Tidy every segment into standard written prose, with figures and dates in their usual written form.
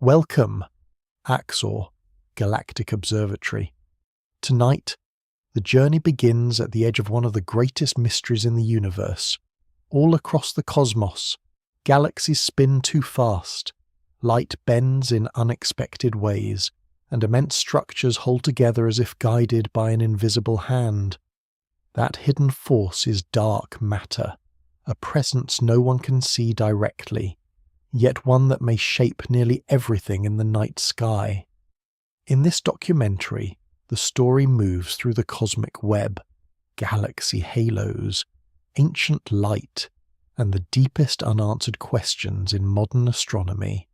Welcome, Axor, Galactic Observatory. Tonight, the journey begins at the edge of one of the greatest mysteries in the universe. All across the cosmos, galaxies spin too fast, light bends in unexpected ways, and immense structures hold together as if guided by an invisible hand. That hidden force is dark matter, a presence no one can see directly, yet one that may shape nearly everything in the night sky. In this documentary, the story moves through the cosmic web, galaxy halos, ancient light, and the deepest unanswered questions in modern astronomy,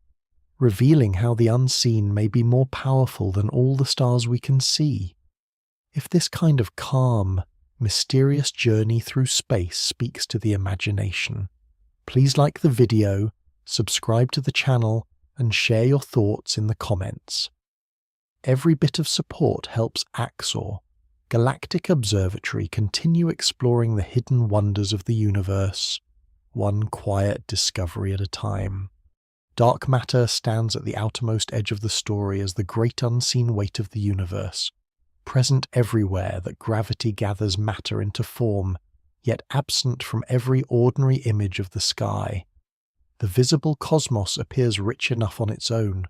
revealing how the unseen may be more powerful than all the stars we can see. If this kind of calm, mysterious journey through space speaks to the imagination, please like the video, subscribe to the channel, and share your thoughts in the comments. Every bit of support helps Axor, Galactic Observatory, continue exploring the hidden wonders of the universe, one quiet discovery at a time. Dark matter stands at the outermost edge of the story as the great unseen weight of the universe, present everywhere that gravity gathers matter into form, yet absent from every ordinary image of the sky. The visible cosmos appears rich enough on its own.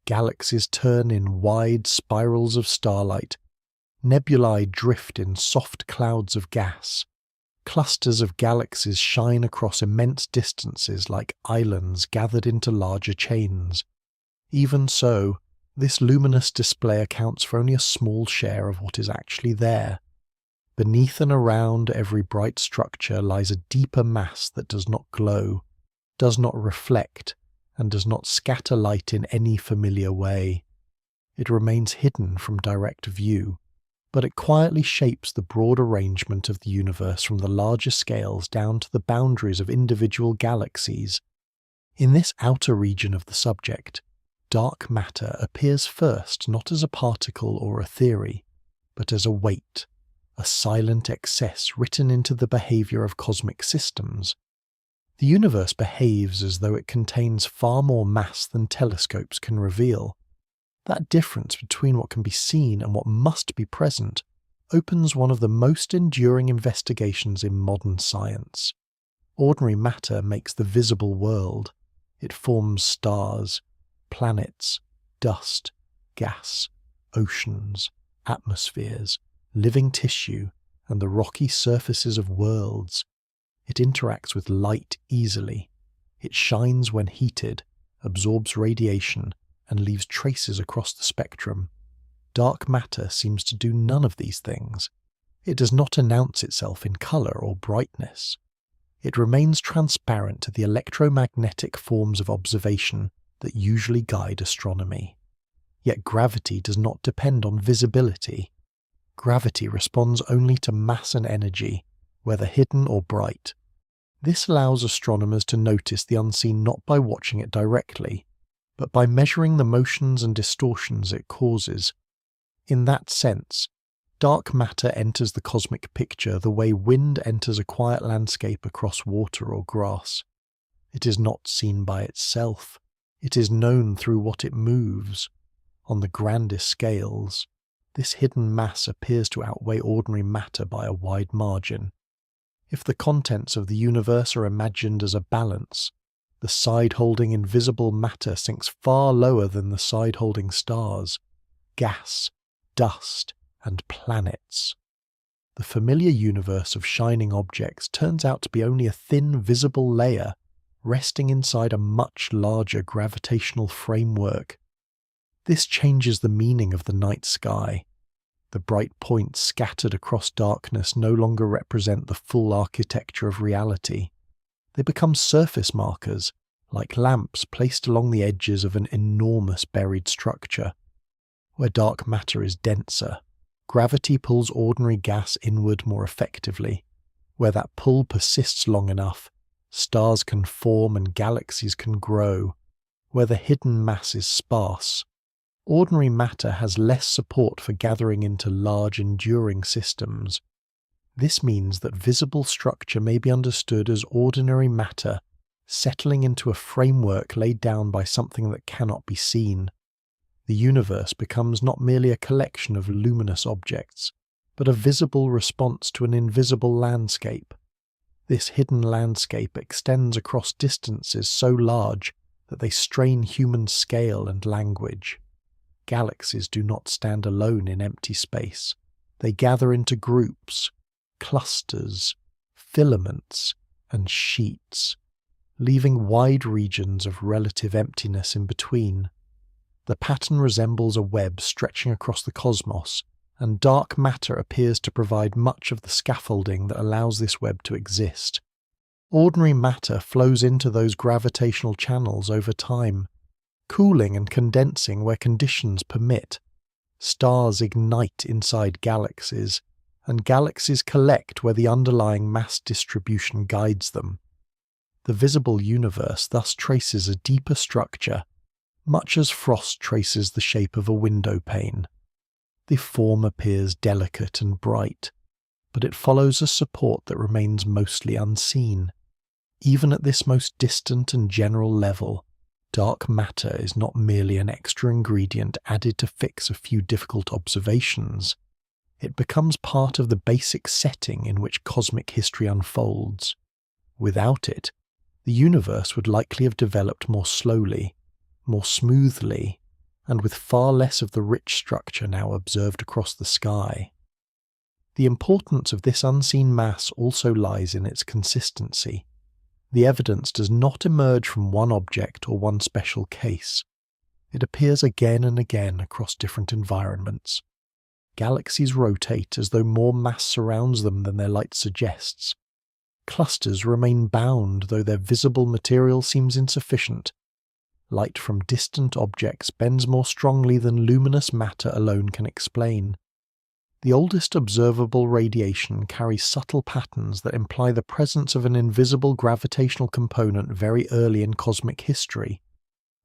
Galaxies turn in wide spirals of starlight. Nebulae drift in soft clouds of gas. Clusters of galaxies shine across immense distances like islands gathered into larger chains. Even so, this luminous display accounts for only a small share of what is actually there. Beneath and around every bright structure lies a deeper mass that does not glow, does not reflect, and does not scatter light in any familiar way. It remains hidden from direct view, but it quietly shapes the broad arrangement of the universe from the larger scales down to the boundaries of individual galaxies. In this outer region of the subject, dark matter appears first not as a particle or a theory, but as a weight, a silent excess written into the behavior of cosmic systems. The universe behaves as though it contains far more mass than telescopes can reveal. That difference between what can be seen and what must be present opens one of the most enduring investigations in modern science. Ordinary matter makes the visible world. It forms stars, planets, dust, gas, oceans, atmospheres, living tissue, and the rocky surfaces of worlds. It interacts with light easily. It shines when heated, absorbs radiation, and leaves traces across the spectrum. Dark matter seems to do none of these things. It does not announce itself in color or brightness. It remains transparent to the electromagnetic forms of observation that usually guide astronomy. Yet gravity does not depend on visibility. Gravity responds only to mass and energy, whether hidden or bright. This allows astronomers to notice the unseen not by watching it directly, but by measuring the motions and distortions it causes. In that sense, dark matter enters the cosmic picture the way wind enters a quiet landscape across water or grass. It is not seen by itself. It is known through what it moves. On the grandest scales, this hidden mass appears to outweigh ordinary matter by a wide margin. If the contents of the universe are imagined as a balance, the side-holding invisible matter sinks far lower than the side-holding stars, gas, dust, and planets. The familiar universe of shining objects turns out to be only a thin visible layer resting inside a much larger gravitational framework. This changes the meaning of the night sky. The bright points scattered across darkness no longer represent the full architecture of reality. They become surface markers, like lamps placed along the edges of an enormous buried structure. Where dark matter is denser, gravity pulls ordinary gas inward more effectively. Where that pull persists long enough, stars can form and galaxies can grow. Where the hidden mass is sparse, ordinary matter has less support for gathering into large, enduring systems. This means that visible structure may be understood as ordinary matter settling into a framework laid down by something that cannot be seen. The universe becomes not merely a collection of luminous objects, but a visible response to an invisible landscape. This hidden landscape extends across distances so large that they strain human scale and language. Galaxies do not stand alone in empty space. They gather into groups, clusters, filaments, and sheets, leaving wide regions of relative emptiness in between. The pattern resembles a web stretching across the cosmos, and dark matter appears to provide much of the scaffolding that allows this web to exist. Ordinary matter flows into those gravitational channels over time, cooling and condensing where conditions permit. Stars ignite inside galaxies, and galaxies collect where the underlying mass distribution guides them. The visible universe thus traces a deeper structure, much as frost traces the shape of a window pane. The form appears delicate and bright, but it follows a support that remains mostly unseen. Even at this most distant and general level, dark matter is not merely an extra ingredient added to fix a few difficult observations. It becomes part of the basic setting in which cosmic history unfolds. Without it, the universe would likely have developed more slowly, more smoothly, and with far less of the rich structure now observed across the sky. The importance of this unseen mass also lies in its consistency. The evidence does not emerge from one object or one special case. It appears again and again across different environments. Galaxies rotate as though more mass surrounds them than their light suggests. Clusters remain bound though their visible material seems insufficient. Light from distant objects bends more strongly than luminous matter alone can explain. The oldest observable radiation carries subtle patterns that imply the presence of an invisible gravitational component very early in cosmic history.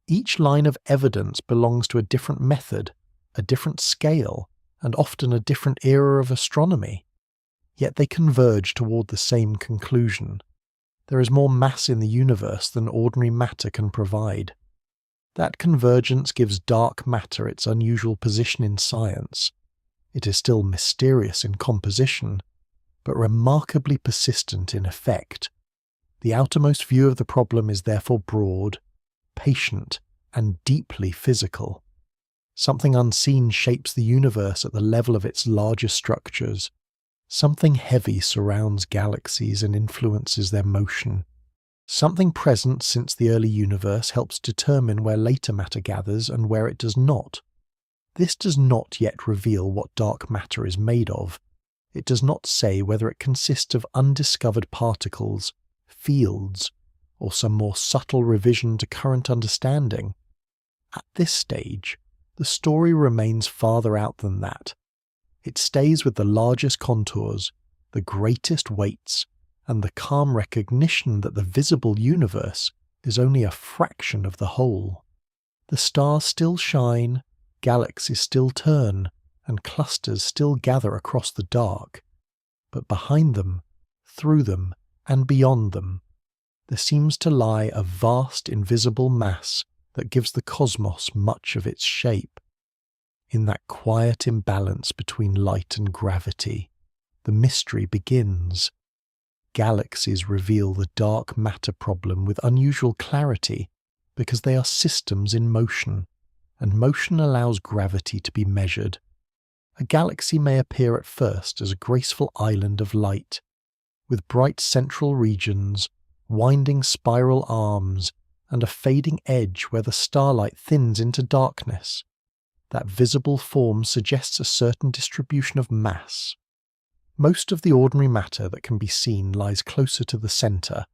Each line of evidence belongs to a different method, a different scale, and often a different era of astronomy. Yet they converge toward the same conclusion. There is more mass in the universe than ordinary matter can provide. That convergence gives dark matter its unusual position in science. It is still mysterious in composition, but remarkably persistent in effect. The outermost view of the problem is therefore broad, patient, and deeply physical. Something unseen shapes the universe at the level of its largest structures. Something heavy surrounds galaxies and influences their motion. Something present since the early universe helps determine where later matter gathers and where it does not. This does not yet reveal what dark matter is made of. It does not say whether it consists of undiscovered particles, fields, or some more subtle revision to current understanding. At this stage, the story remains farther out than that. It stays with the largest contours, the greatest weights, and the calm recognition that the visible universe is only a fraction of the whole. The stars still shine, galaxies still turn, and clusters still gather across the dark. But behind them, through them, and beyond them, there seems to lie a vast invisible mass that gives the cosmos much of its shape. In that quiet imbalance between light and gravity, the mystery begins. Galaxies reveal the dark matter problem with unusual clarity because they are systems in motion, and motion allows gravity to be measured. A galaxy may appear at first as a graceful island of light, with bright central regions, winding spiral arms, and a fading edge where the starlight thins into darkness. That visible form suggests a certain distribution of mass. Most of the ordinary matter that can be seen lies closer to the centre,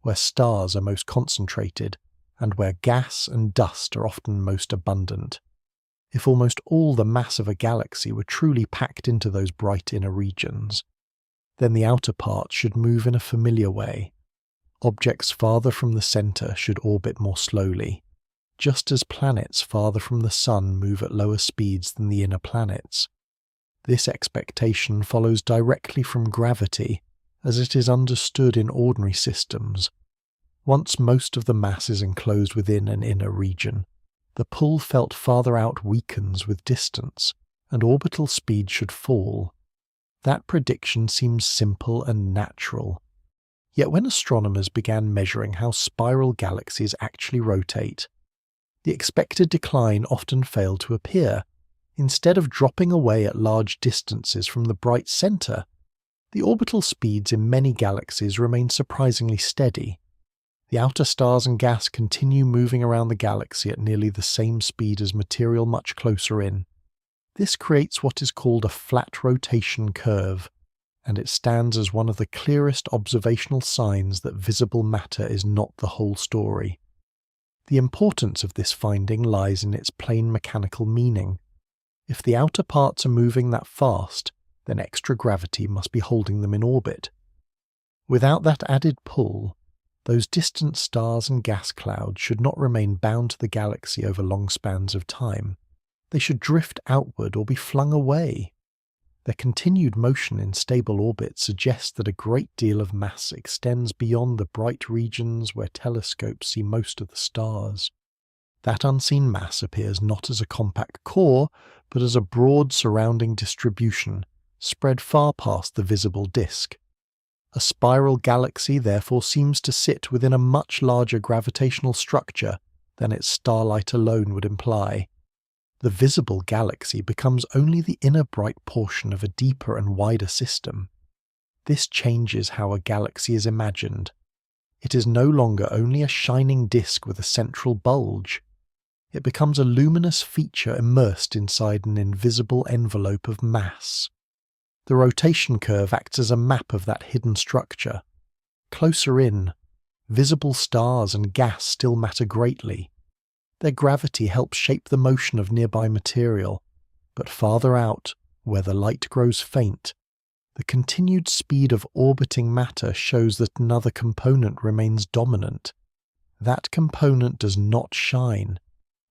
where stars are most concentrated, and where gas and dust are often most abundant. If almost all the mass of a galaxy were truly packed into those bright inner regions, then the outer parts should move in a familiar way. Objects farther from the centre should orbit more slowly, just as planets farther from the Sun move at lower speeds than the inner planets. This expectation follows directly from gravity, as it is understood in ordinary systems. Once most of the mass is enclosed within an inner region, the pull felt farther out weakens with distance, and orbital speed should fall. That prediction seems simple and natural. Yet when astronomers began measuring how spiral galaxies actually rotate, the expected decline often failed to appear. Instead of dropping away at large distances from the bright centre, the orbital speeds in many galaxies remain surprisingly steady. The outer stars and gas continue moving around the galaxy at nearly the same speed as material much closer in. This creates what is called a flat rotation curve, and it stands as one of the clearest observational signs that visible matter is not the whole story. The importance of this finding lies in its plain mechanical meaning. If the outer parts are moving that fast, then extra gravity must be holding them in orbit. Without that added pull, those distant stars and gas clouds should not remain bound to the galaxy over long spans of time. They should drift outward or be flung away. Their continued motion in stable orbit suggests that a great deal of mass extends beyond the bright regions where telescopes see most of the stars. That unseen mass appears not as a compact core, but as a broad surrounding distribution, spread far past the visible disk. A spiral galaxy therefore seems to sit within a much larger gravitational structure than its starlight alone would imply. The visible galaxy becomes only the inner bright portion of a deeper and wider system. This changes how a galaxy is imagined. It is no longer only a shining disk with a central bulge. It becomes a luminous feature immersed inside an invisible envelope of mass. The rotation curve acts as a map of that hidden structure. Closer in, visible stars and gas still matter greatly. Their gravity helps shape the motion of nearby material, but farther out, where the light grows faint, the continued speed of orbiting matter shows that another component remains dominant. That component does not shine,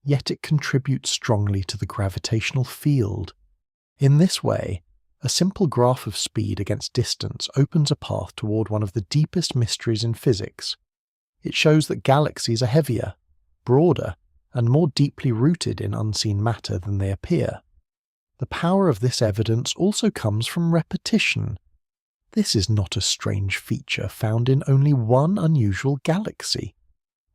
yet it contributes strongly to the gravitational field. In this way, a simple graph of speed against distance opens a path toward one of the deepest mysteries in physics. It shows that galaxies are heavier, broader, and more deeply rooted in unseen matter than they appear. The power of this evidence also comes from repetition. This is not a strange feature found in only one unusual galaxy.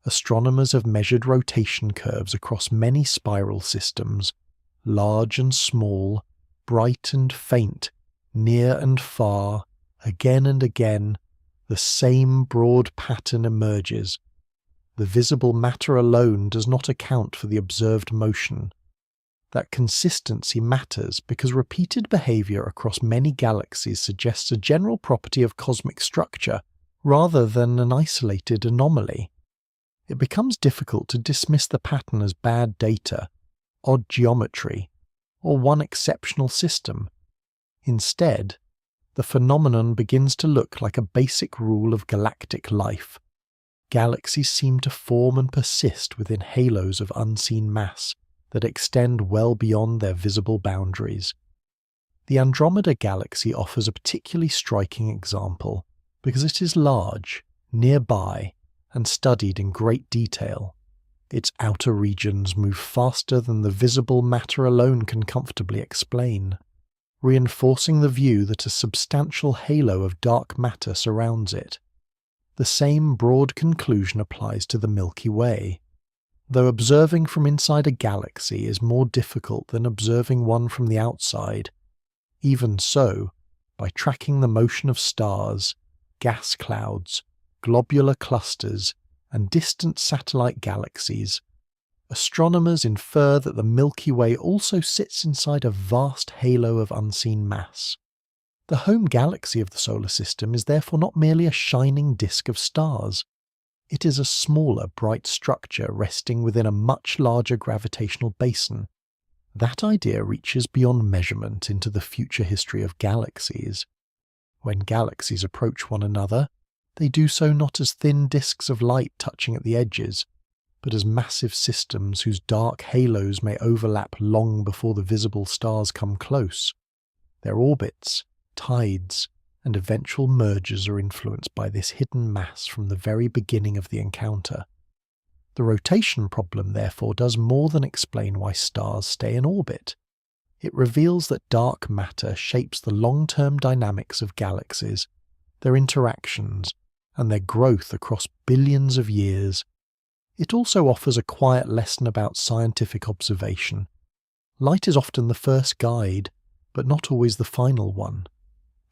Astronomers have measured rotation curves across many spiral systems, large and small, bright and faint, near and far. Again and again, the same broad pattern emerges. The visible matter alone does not account for the observed motion. That consistency matters because repeated behavior across many galaxies suggests a general property of cosmic structure rather than an isolated anomaly. It becomes difficult to dismiss the pattern as bad data, odd geometry, or one exceptional system. Instead, the phenomenon begins to look like a basic rule of galactic life. Galaxies seem to form and persist within halos of unseen mass that extend well beyond their visible boundaries. The Andromeda Galaxy offers a particularly striking example because it is large, nearby, and studied in great detail. Its outer regions move faster than the visible matter alone can comfortably explain, reinforcing the view that a substantial halo of dark matter surrounds it. The same broad conclusion applies to the Milky Way. Though observing from inside a galaxy is more difficult than observing one from the outside, even so, by tracking the motion of stars, gas clouds, globular clusters, and distant satellite galaxies, astronomers infer that the Milky Way also sits inside a vast halo of unseen mass. The home galaxy of the solar system is therefore not merely a shining disk of stars. It is a smaller, bright structure resting within a much larger gravitational basin. That idea reaches beyond measurement into the future history of galaxies. When galaxies approach one another, they do so not as thin disks of light touching at the edges, but as massive systems whose dark halos may overlap long before the visible stars come close. Their orbits, tides, and eventual mergers are influenced by this hidden mass from the very beginning of the encounter. The rotation problem, therefore, does more than explain why stars stay in orbit. It reveals that dark matter shapes the long-term dynamics of galaxies, their interactions, and their growth across billions of years. It also offers a quiet lesson about scientific observation. Light is often the first guide, but not always the final one.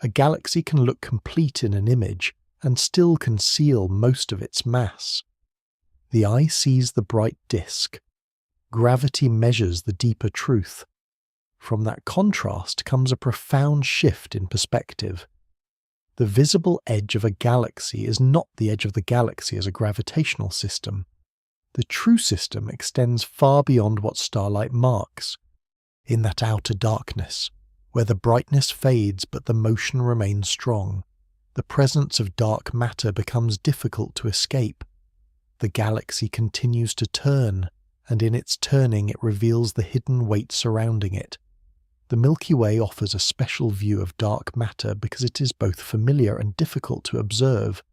A galaxy can look complete in an image and still conceal most of its mass. The eye sees the bright disk. Gravity measures the deeper truth. From that contrast comes a profound shift in perspective. The visible edge of a galaxy is not the edge of the galaxy as a gravitational system. The true system extends far beyond what starlight marks. In that outer darkness, where the brightness fades but the motion remains strong, the presence of dark matter becomes difficult to escape. The galaxy continues to turn, and in its turning it reveals the hidden weight surrounding it. The Milky Way offers a special view of dark matter because it is both familiar and difficult to observe.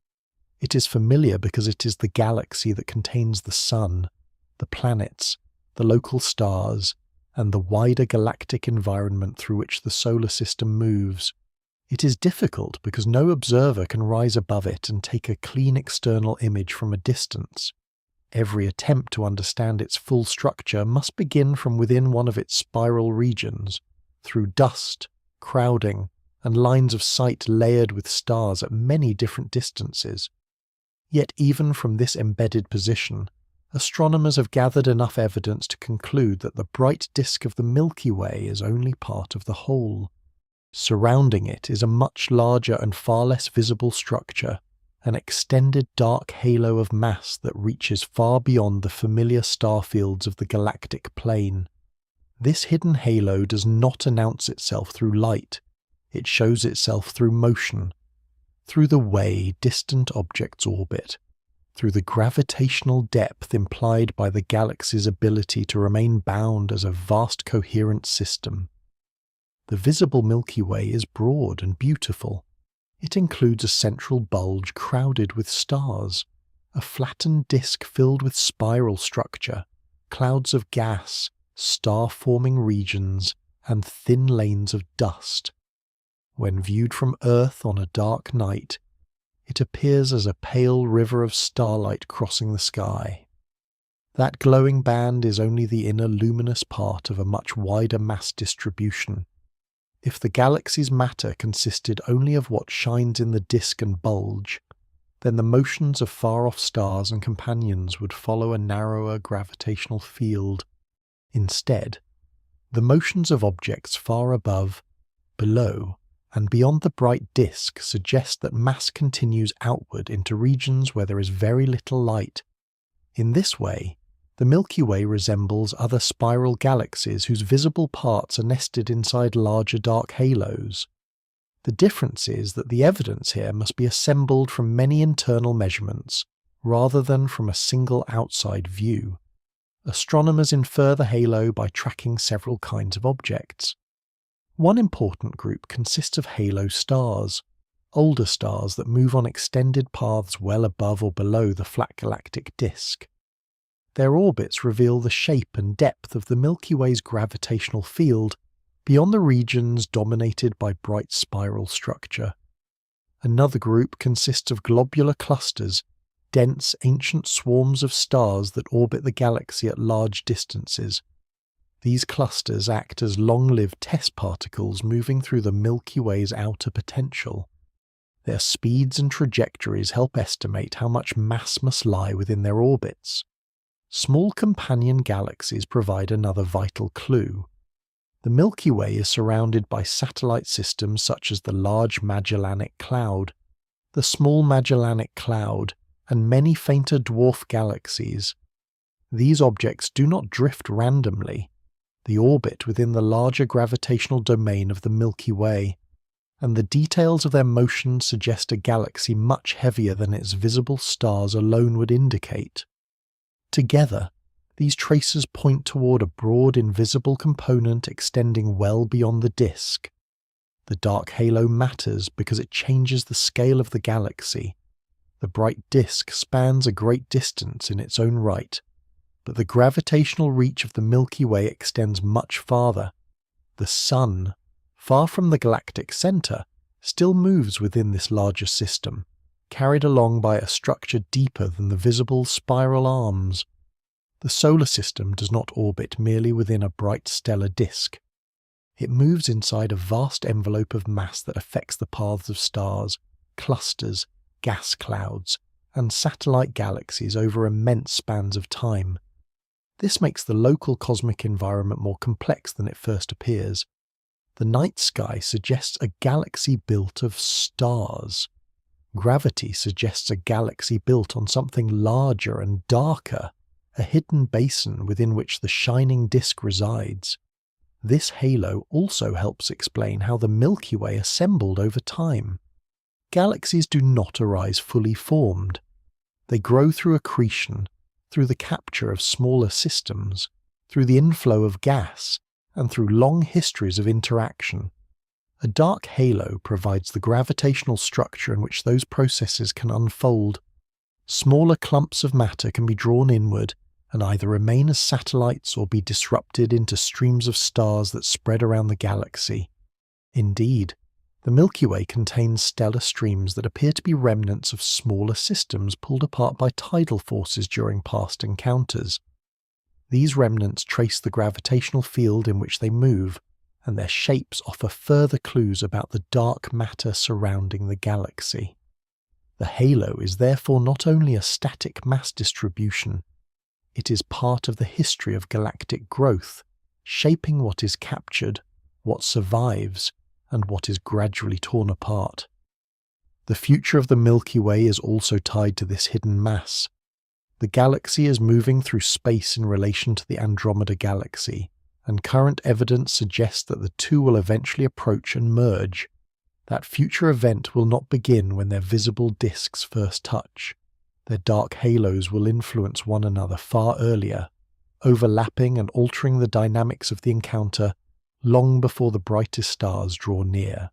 It is familiar because it is the galaxy that contains the Sun, the planets, the local stars, and the wider galactic environment through which the solar system moves. It is difficult because no observer can rise above it and take a clean external image from a distance. Every attempt to understand its full structure must begin from within one of its spiral regions, through dust, crowding, and lines of sight layered with stars at many different distances. Yet even from this embedded position, astronomers have gathered enough evidence to conclude that the bright disk of the Milky Way is only part of the whole. Surrounding it is a much larger and far less visible structure, an extended dark halo of mass that reaches far beyond the familiar star fields of the galactic plane. This hidden halo does not announce itself through light. It shows itself through motion, through the way distant objects orbit, through the gravitational depth implied by the galaxy's ability to remain bound as a vast coherent system. The visible Milky Way is broad and beautiful. It includes a central bulge crowded with stars, a flattened disk filled with spiral structure, clouds of gas, star-forming regions, and thin lanes of dust. When viewed from Earth on a dark night, it appears as a pale river of starlight crossing the sky. That glowing band is only the inner luminous part of a much wider mass distribution. If the galaxy's matter consisted only of what shines in the disk and bulge, then the motions of far-off stars and companions would follow a narrower gravitational field. Instead, the motions of objects far above, below, and beyond the bright disk suggest that mass continues outward into regions where there is very little light. In this way, the Milky Way resembles other spiral galaxies whose visible parts are nested inside larger dark halos. The difference is that the evidence here must be assembled from many internal measurements, rather than from a single outside view. Astronomers infer the halo by tracking several kinds of objects. One important group consists of halo stars, older stars that move on extended paths well above or below the flat galactic disk. Their orbits reveal the shape and depth of the Milky Way's gravitational field beyond the regions dominated by bright spiral structure. Another group consists of globular clusters, dense ancient swarms of stars that orbit the galaxy at large distances. These clusters act as long-lived test particles moving through the Milky Way's outer potential. Their speeds and trajectories help estimate how much mass must lie within their orbits. Small companion galaxies provide another vital clue. The Milky Way is surrounded by satellite systems such as the Large Magellanic Cloud, the Small Magellanic Cloud, and many fainter dwarf galaxies. These objects do not drift randomly. They orbit within the larger gravitational domain of the Milky Way, and the details of their motion suggest a galaxy much heavier than its visible stars alone would indicate. Together, these traces point toward a broad invisible component extending well beyond the disk. The dark halo matters because it changes the scale of the galaxy. The bright disk spans a great distance in its own right, but the gravitational reach of the Milky Way extends much farther. The Sun, far from the galactic centre, still moves within this larger system, carried along by a structure deeper than the visible spiral arms. The solar system does not orbit merely within a bright stellar disk. It moves inside a vast envelope of mass that affects the paths of stars, clusters, gas clouds, and satellite galaxies over immense spans of time. This makes the local cosmic environment more complex than it first appears. The night sky suggests a galaxy built of stars. Gravity suggests a galaxy built on something larger and darker, a hidden basin within which the shining disk resides. This halo also helps explain how the Milky Way assembled over time. Galaxies do not arise fully formed. They grow through accretion, through the capture of smaller systems, through the inflow of gas, and through long histories of interaction. A dark halo provides the gravitational structure in which those processes can unfold. Smaller clumps of matter can be drawn inward and either remain as satellites or be disrupted into streams of stars that spread around the galaxy. Indeed, the Milky Way contains stellar streams that appear to be remnants of smaller systems pulled apart by tidal forces during past encounters. These remnants trace the gravitational field in which they move, and their shapes offer further clues about the dark matter surrounding the galaxy. The halo is therefore not only a static mass distribution, it is part of the history of galactic growth, shaping what is captured, what survives, and what is gradually torn apart. The future of the Milky Way is also tied to this hidden mass. The galaxy is moving through space in relation to the Andromeda Galaxy, and current evidence suggests that the two will eventually approach and merge. That future event will not begin when their visible disks first touch. Their dark halos will influence one another far earlier, overlapping and altering the dynamics of the encounter long before the brightest stars draw near.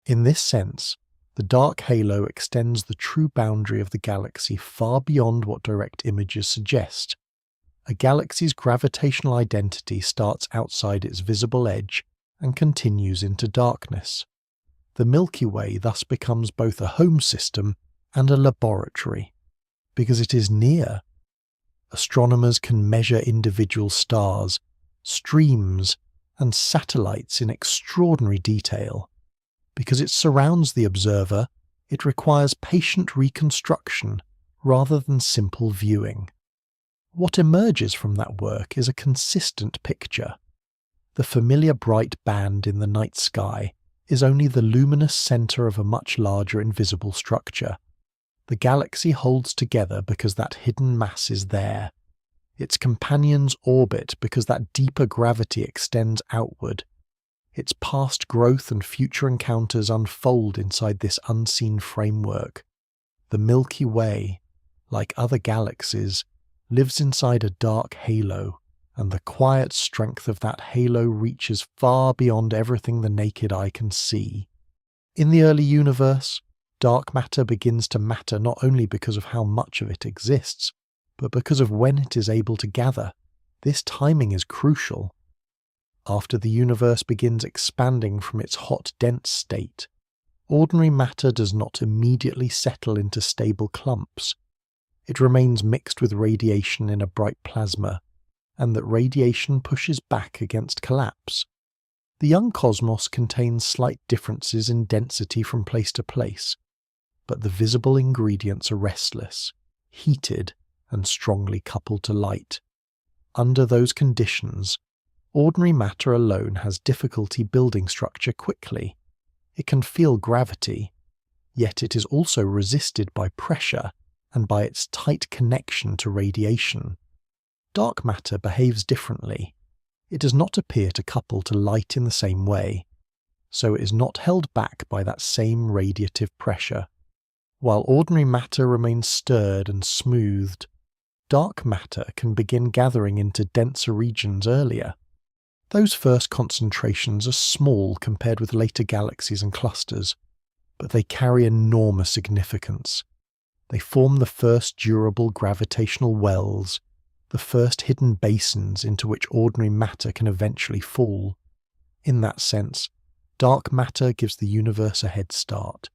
In this sense, the dark halo extends the true boundary of the galaxy far beyond what direct images suggest. A galaxy's gravitational identity starts outside its visible edge and continues into darkness. The Milky Way thus becomes both a home system and a laboratory, because it is near. Astronomers can measure individual stars, streams, and satellites in extraordinary detail. Because it surrounds the observer, it requires patient reconstruction rather than simple viewing. What emerges from that work is a consistent picture. The familiar bright band in the night sky is only the luminous centre of a much larger invisible structure. The galaxy holds together because that hidden mass is there. Its companions orbit because that deeper gravity extends outward. Its past growth and future encounters unfold inside this unseen framework. The Milky Way, like other galaxies, lives inside a dark halo, and the quiet strength of that halo reaches far beyond everything the naked eye can see. In the early universe, dark matter begins to matter not only because of how much of it exists, but because of when it is able to gather. This timing is crucial. After the universe begins expanding from its hot, dense state, ordinary matter does not immediately settle into stable clumps. It remains mixed with radiation in a bright plasma, and that radiation pushes back against collapse. The young cosmos contains slight differences in density from place to place, but the visible ingredients are restless, heated, and strongly coupled to light. Under those conditions, ordinary matter alone has difficulty building structure quickly. It can feel gravity, yet it is also resisted by pressure and by its tight connection to radiation. Dark matter behaves differently. It does not appear to couple to light in the same way, so it is not held back by that same radiative pressure. While ordinary matter remains stirred and smoothed, dark matter can begin gathering into denser regions earlier. Those first concentrations are small compared with later galaxies and clusters, but they carry enormous significance. They form the first durable gravitational wells, the first hidden basins into which ordinary matter can eventually fall. In that sense, dark matter gives the universe a head start.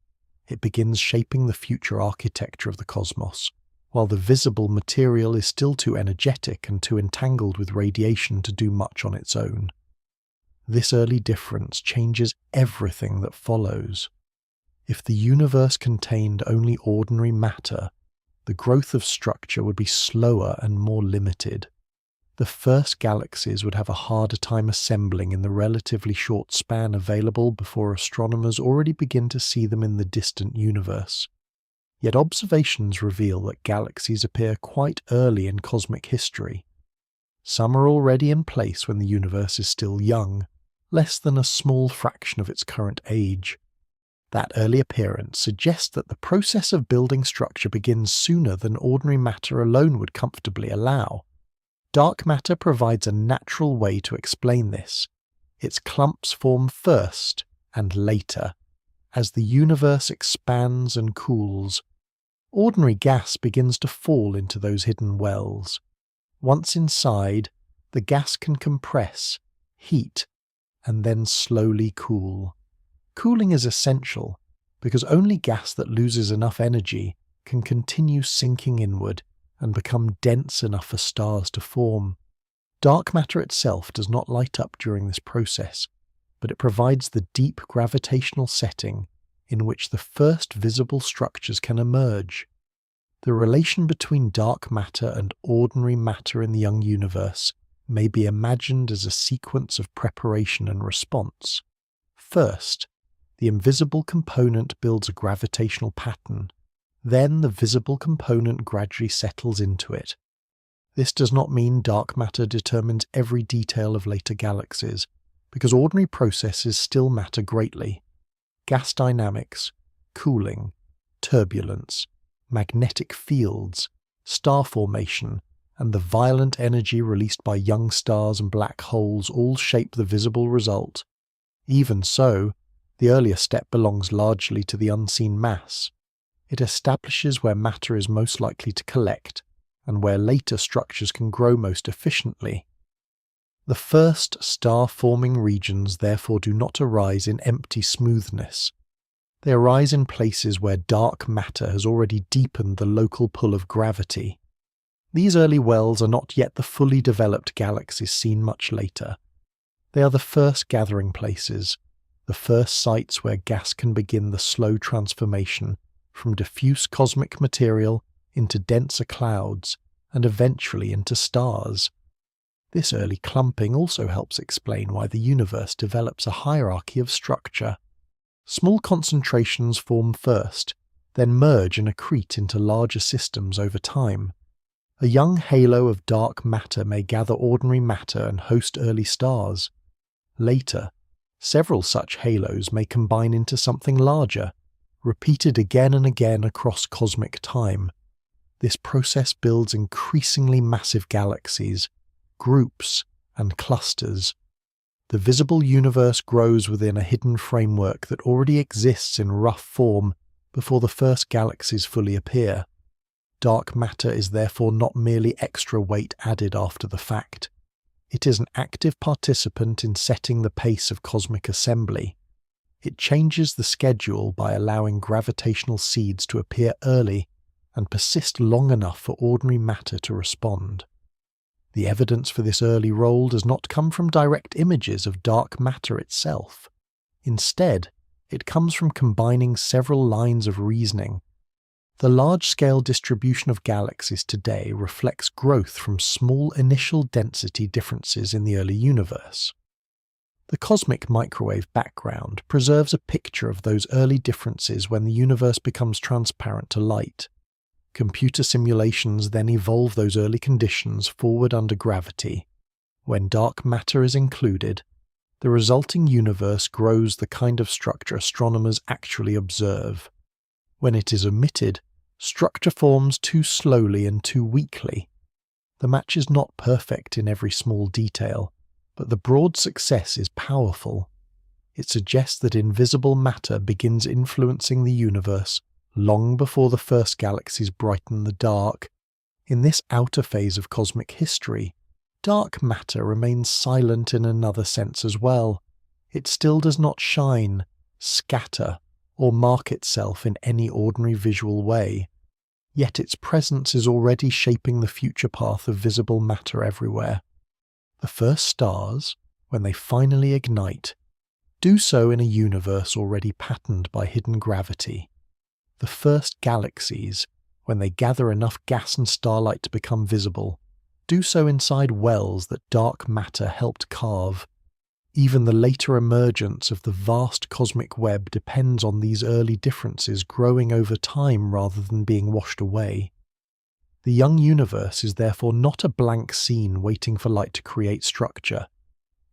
It begins shaping the future architecture of the cosmos, while the visible material is still too energetic and too entangled with radiation to do much on its own. This early difference changes everything that follows. If the universe contained only ordinary matter, the growth of structure would be slower and more limited. The first galaxies would have a harder time assembling in the relatively short span available before astronomers already begin to see them in the distant universe. Yet observations reveal that galaxies appear quite early in cosmic history. Some are already in place when the universe is still young, less than a small fraction of its current age. That early appearance suggests that the process of building structure begins sooner than ordinary matter alone would comfortably allow. Dark matter provides a natural way to explain this. Its clumps form first and later, as the universe expands and cools. Ordinary gas begins to fall into those hidden wells. Once inside, the gas can compress, heat, and then slowly cool. Cooling is essential, because only gas that loses enough energy can continue sinking inward and become dense enough for stars to form. Dark matter itself does not light up during this process, but it provides the deep gravitational setting in which the first visible structures can emerge. The relation between dark matter and ordinary matter in the young universe may be imagined as a sequence of preparation and response. First, the invisible component builds a gravitational pattern. Then the visible component gradually settles into it. This does not mean dark matter determines every detail of later galaxies, because ordinary processes still matter greatly. Gas dynamics, cooling, turbulence, magnetic fields, star formation, and the violent energy released by young stars and black holes all shape the visible result. Even so, the earlier step belongs largely to the unseen mass. It establishes where matter is most likely to collect, and where later structures can grow most efficiently. The first star-forming regions therefore do not arise in empty smoothness. They arise in places where dark matter has already deepened the local pull of gravity. These early wells are not yet the fully developed galaxies seen much later. They are the first gathering places, the first sites where gas can begin the slow transformation from diffuse cosmic material into denser clouds and eventually into stars. This early clumping also helps explain why the universe develops a hierarchy of structure. Small concentrations form first, then merge and accrete into larger systems over time. A young halo of dark matter may gather ordinary matter and host early stars. Later, several such halos may combine into something larger, repeated again and again across cosmic time. This process builds increasingly massive galaxies, groups, and clusters. The visible universe grows within a hidden framework that already exists in rough form before the first galaxies fully appear. Dark matter is therefore not merely extra weight added after the fact. It is an active participant in setting the pace of cosmic assembly. It changes the schedule by allowing gravitational seeds to appear early and persist long enough for ordinary matter to respond. The evidence for this early role does not come from direct images of dark matter itself. Instead, it comes from combining several lines of reasoning. The large-scale distribution of galaxies today reflects growth from small initial density differences in the early universe. The cosmic microwave background preserves a picture of those early differences when the universe becomes transparent to light. Computer simulations then evolve those early conditions forward under gravity. When dark matter is included, the resulting universe grows the kind of structure astronomers actually observe. When it is omitted, structure forms too slowly and too weakly. The match is not perfect in every small detail, But the broad success is powerful. It suggests that invisible matter begins influencing the universe long before the first galaxies brighten the dark. In this outer phase of cosmic history, dark matter remains silent in another sense as well. It still does not shine, scatter, or mark itself in any ordinary visual way. Yet its presence is already shaping the future path of visible matter everywhere. The first stars, when they finally ignite, do so in a universe already patterned by hidden gravity. The first galaxies, when they gather enough gas and starlight to become visible, do so inside wells that dark matter helped carve. Even the later emergence of the vast cosmic web depends on these early differences growing over time rather than being washed away. The young universe is therefore not a blank scene waiting for light to create structure.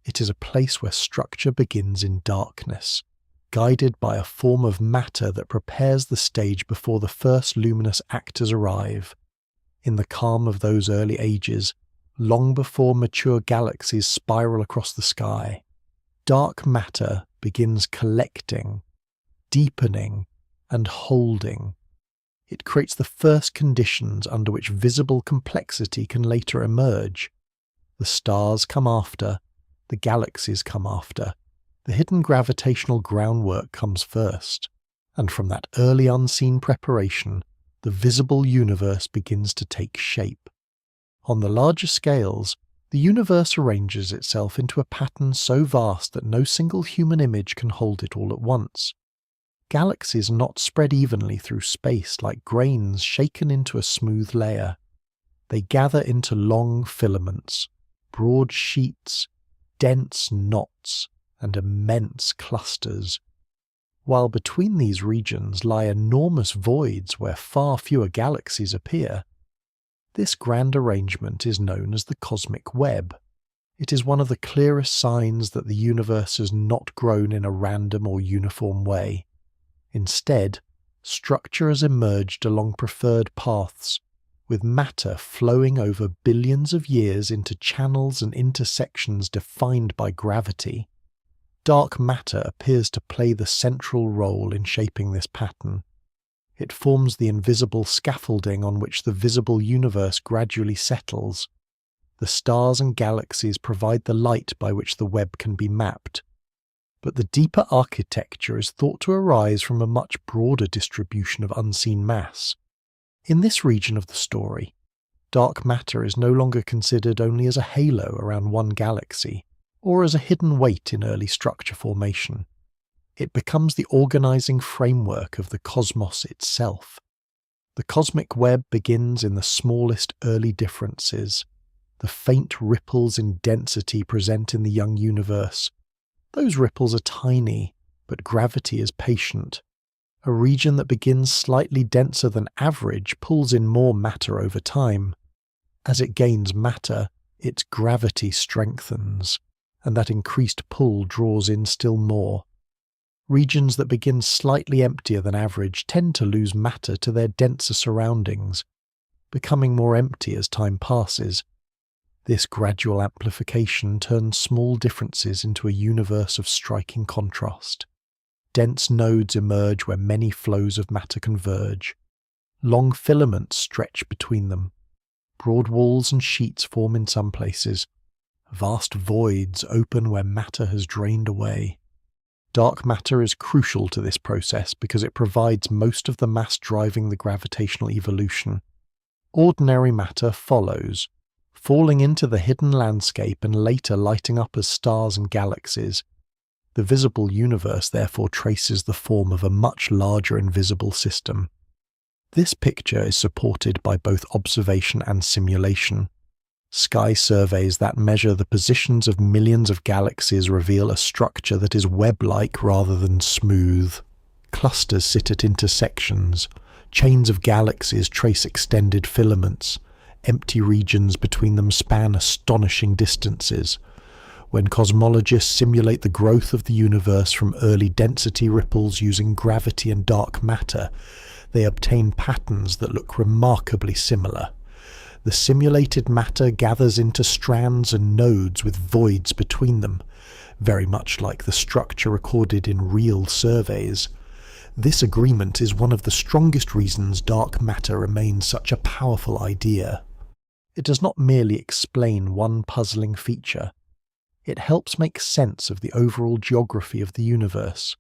It is a place where structure begins in darkness, guided by a form of matter that prepares the stage before the first luminous actors arrive. In the calm of those early ages, long before mature galaxies spiral across the sky, dark matter begins collecting, deepening, and holding. It creates the first conditions under which visible complexity can later emerge. The stars come after, the galaxies come after, the hidden gravitational groundwork comes first, and from that early unseen preparation, the visible universe begins to take shape. On the larger scales, the universe arranges itself into a pattern so vast that no single human image can hold it all at once. Galaxies are not spread evenly through space like grains shaken into a smooth layer. They gather into long filaments, broad sheets, dense knots, and immense clusters. While between these regions lie enormous voids where far fewer galaxies appear. This grand arrangement is known as the cosmic web. It is one of the clearest signs that the universe has not grown in a random or uniform way. Instead, structure has emerged along preferred paths, with matter flowing over billions of years into channels and intersections defined by gravity. Dark matter appears to play the central role in shaping this pattern. It forms the invisible scaffolding on which the visible universe gradually settles. The stars and galaxies provide the light by which the web can be mapped. But the deeper architecture is thought to arise from a much broader distribution of unseen mass. In this region of the story, dark matter is no longer considered only as a halo around one galaxy, or as a hidden weight in early structure formation. It becomes the organizing framework of the cosmos itself. The cosmic web begins in the smallest early differences, the faint ripples in density present in the young universe. Those ripples are tiny, but gravity is patient. A region that begins slightly denser than average pulls in more matter over time. As it gains matter, its gravity strengthens, and that increased pull draws in still more. Regions that begin slightly emptier than average tend to lose matter to their denser surroundings, becoming more empty as time passes. This gradual amplification turns small differences into a universe of striking contrast. Dense nodes emerge where many flows of matter converge. Long filaments stretch between them. Broad walls and sheets form in some places. Vast voids open where matter has drained away. Dark matter is crucial to this process because it provides most of the mass driving the gravitational evolution. Ordinary matter follows, falling into the hidden landscape and later lighting up as stars and galaxies. The visible universe therefore traces the form of a much larger invisible system. This picture is supported by both observation and simulation. Sky surveys that measure the positions of millions of galaxies reveal a structure that is web-like rather than smooth. Clusters sit at intersections. Chains of galaxies trace extended filaments. Empty regions between them span astonishing distances. When cosmologists simulate the growth of the universe from early density ripples using gravity and dark matter, they obtain patterns that look remarkably similar. The simulated matter gathers into strands and nodes with voids between them, very much like the structure recorded in real surveys. This agreement is one of the strongest reasons dark matter remains such a powerful idea. It does not merely explain one puzzling feature. It helps make sense of the overall geography of the universe.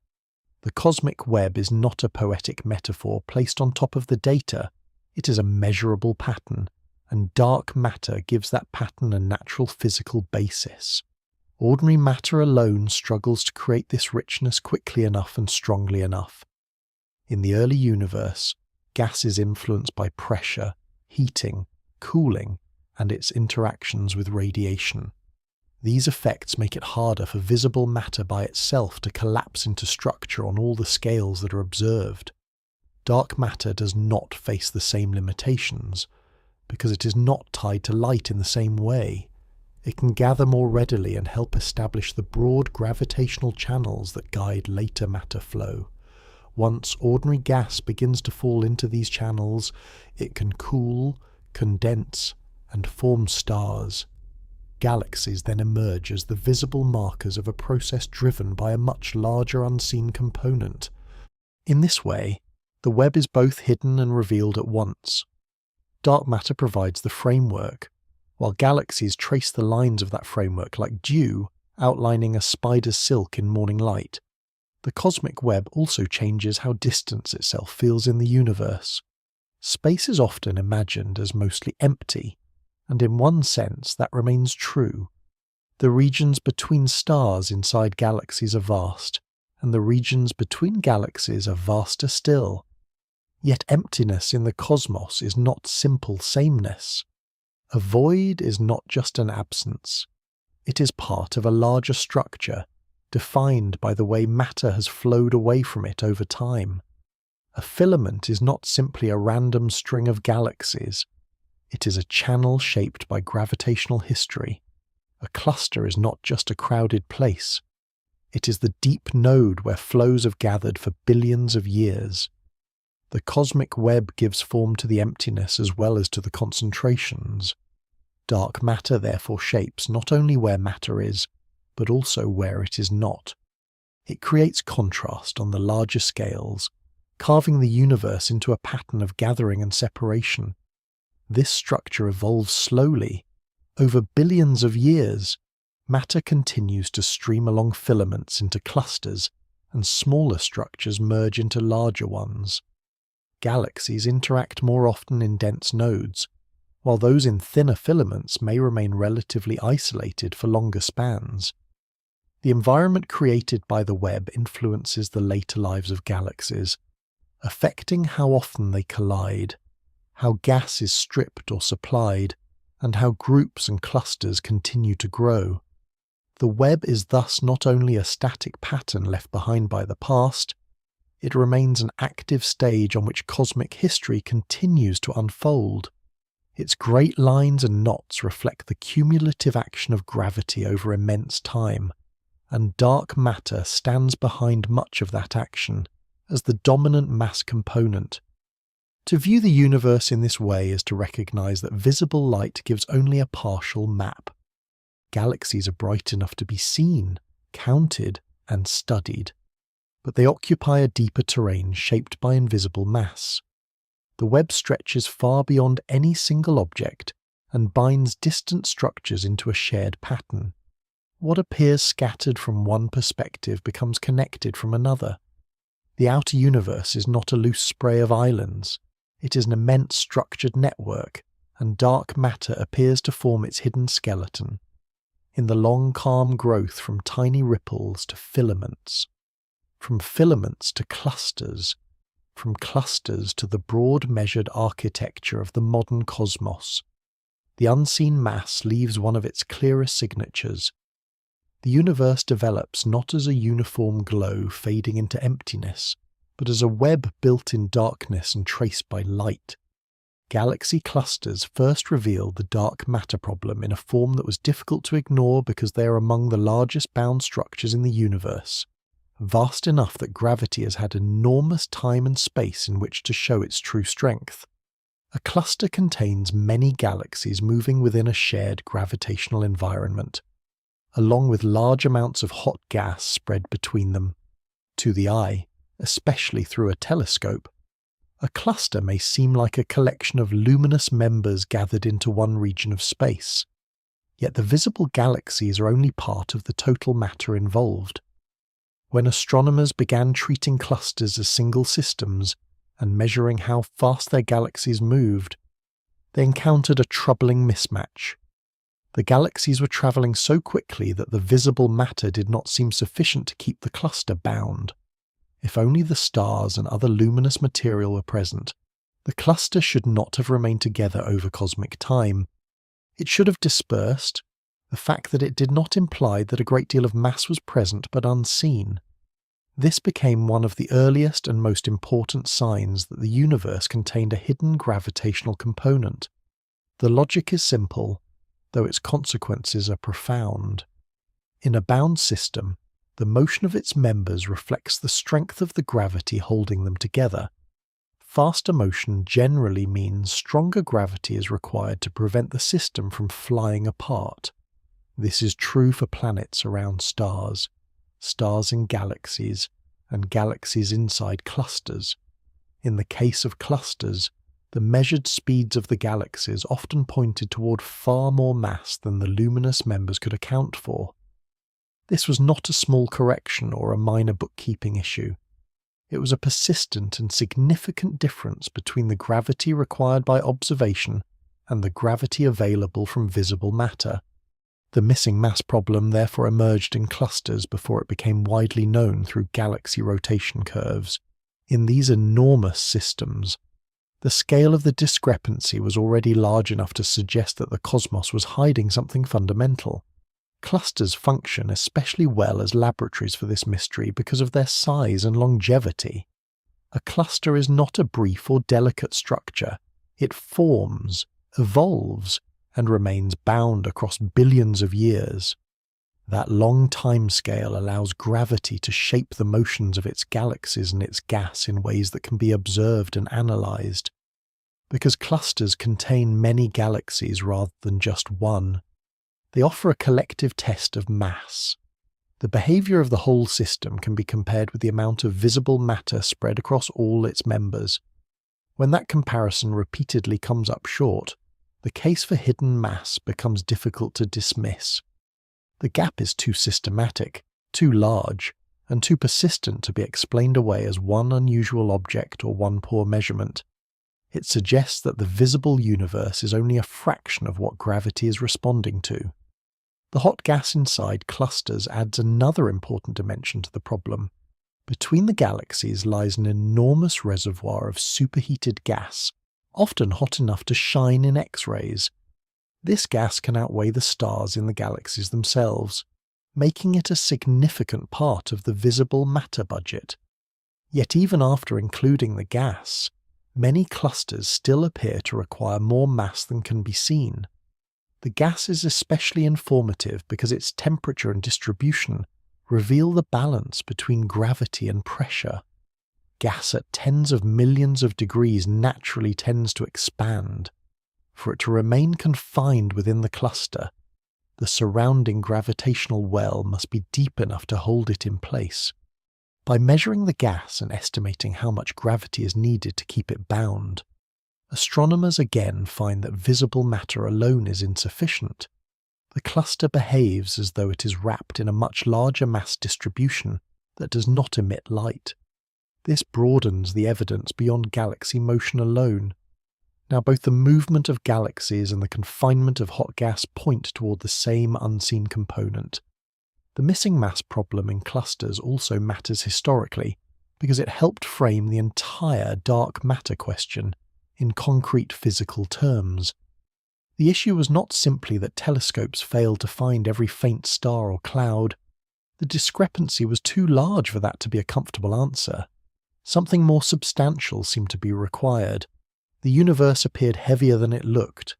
The cosmic web is not a poetic metaphor placed on top of the data. It is a measurable pattern, and dark matter gives that pattern a natural physical basis. Ordinary matter alone struggles to create this richness quickly enough and strongly enough. In the early universe, gas is influenced by pressure, heating, cooling, and its interactions with radiation. These effects make it harder for visible matter by itself to collapse into structure on all the scales that are observed. Dark matter does not face the same limitations, because it is not tied to light in the same way. It can gather more readily and help establish the broad gravitational channels that guide later matter flow. Once ordinary gas begins to fall into these channels, it can cool, condense, and form stars. Galaxies then emerge as the visible markers of a process driven by a much larger unseen component. In this way, the web is both hidden and revealed at once. Dark matter provides the framework, while galaxies trace the lines of that framework like dew outlining a spider's silk in morning light. The cosmic web also changes how distance itself feels in the universe. Space is often imagined as mostly empty, and in one sense that remains true. The regions between stars inside galaxies are vast, and the regions between galaxies are vaster still. Yet emptiness in the cosmos is not simple sameness. A void is not just an absence. It is part of a larger structure, defined by the way matter has flowed away from it over time. A filament is not simply a random string of galaxies. It is a channel shaped by gravitational history. A cluster is not just a crowded place. It is the deep node where flows have gathered for billions of years. The cosmic web gives form to the emptiness as well as to the concentrations. Dark matter therefore shapes not only where matter is, but also where it is not. It creates contrast on the larger scales, carving the universe into a pattern of gathering and separation. This structure evolves slowly. Over billions of years, matter continues to stream along filaments into clusters, and smaller structures merge into larger ones. Galaxies interact more often in dense nodes, while those in thinner filaments may remain relatively isolated for longer spans. The environment created by the web influences the later lives of galaxies, affecting how often they collide, how gas is stripped or supplied, and how groups and clusters continue to grow. The web is thus not only a static pattern left behind by the past, it remains an active stage on which cosmic history continues to unfold. Its great lines and knots reflect the cumulative action of gravity over immense time, and dark matter stands behind much of that action as the dominant mass component. To view the universe in this way is to recognize that visible light gives only a partial map. Galaxies are bright enough to be seen, counted, and studied, but they occupy a deeper terrain shaped by invisible mass. The web stretches far beyond any single object and binds distant structures into a shared pattern. What appears scattered from one perspective becomes connected from another. The outer universe is not a loose spray of islands. It is an immense structured network, and dark matter appears to form its hidden skeleton. In the long calm growth from tiny ripples to filaments, from filaments to clusters, from clusters to the broad measured architecture of the modern cosmos, the unseen mass leaves one of its clearest signatures. The universe develops not as a uniform glow fading into emptiness, but as a web built in darkness and traced by light. Galaxy clusters first reveal the dark matter problem in a form that was difficult to ignore because they are among the largest bound structures in the universe, vast enough that gravity has had enormous time and space in which to show its true strength. A cluster contains many galaxies moving within a shared gravitational environment, along with large amounts of hot gas spread between them. To the eye, especially through a telescope, a cluster may seem like a collection of luminous members gathered into one region of space, yet the visible galaxies are only part of the total matter involved. When astronomers began treating clusters as single systems and measuring how fast their galaxies moved, they encountered a troubling mismatch. The galaxies were travelling so quickly that the visible matter did not seem sufficient to keep the cluster bound. If only the stars and other luminous material were present, the cluster should not have remained together over cosmic time. It should have dispersed. The fact that it did not imply that a great deal of mass was present but unseen. This became one of the earliest and most important signs that the universe contained a hidden gravitational component. The logic is simple, though its consequences are profound. In a bound system, the motion of its members reflects the strength of the gravity holding them together. Faster motion generally means stronger gravity is required to prevent the system from flying apart. This is true for planets around stars, stars in galaxies, and galaxies inside clusters. In the case of clusters, the measured speeds of the galaxies often pointed toward far more mass than the luminous members could account for. This was not a small correction or a minor bookkeeping issue. It was a persistent and significant difference between the gravity required by observation and the gravity available from visible matter. The missing mass problem therefore emerged in clusters before it became widely known through galaxy rotation curves. In these enormous systems, the scale of the discrepancy was already large enough to suggest that the cosmos was hiding something fundamental. Clusters function especially well as laboratories for this mystery because of their size and longevity. A cluster is not a brief or delicate structure. It forms, evolves, and remains bound across billions of years. That long time scale allows gravity to shape the motions of its galaxies and its gas in ways that can be observed and analysed. Because clusters contain many galaxies rather than just one, they offer a collective test of mass. The behaviour of the whole system can be compared with the amount of visible matter spread across all its members. When that comparison repeatedly comes up short, the case for hidden mass becomes difficult to dismiss. The gap is too systematic, too large, and too persistent to be explained away as one unusual object or one poor measurement. It suggests that the visible universe is only a fraction of what gravity is responding to. The hot gas inside clusters adds another important dimension to the problem. Between the galaxies lies an enormous reservoir of superheated gas, often hot enough to shine in X-rays. This gas can outweigh the stars in the galaxies themselves, making it a significant part of the visible matter budget. Yet even after including the gas, many clusters still appear to require more mass than can be seen. The gas is especially informative because its temperature and distribution reveal the balance between gravity and pressure. Gas at tens of millions of degrees naturally tends to expand. For it to remain confined within the cluster, the surrounding gravitational well must be deep enough to hold it in place. By measuring the gas and estimating how much gravity is needed to keep it bound, astronomers again find that visible matter alone is insufficient. The cluster behaves as though it is wrapped in a much larger mass distribution that does not emit light. This broadens the evidence beyond galaxy motion alone. Now both the movement of galaxies and the confinement of hot gas point toward the same unseen component. The missing mass problem in clusters also matters historically because it helped frame the entire dark matter question in concrete physical terms. The issue was not simply that telescopes failed to find every faint star or cloud. The discrepancy was too large for that to be a comfortable answer. Something more substantial seemed to be required. The universe appeared heavier than it looked.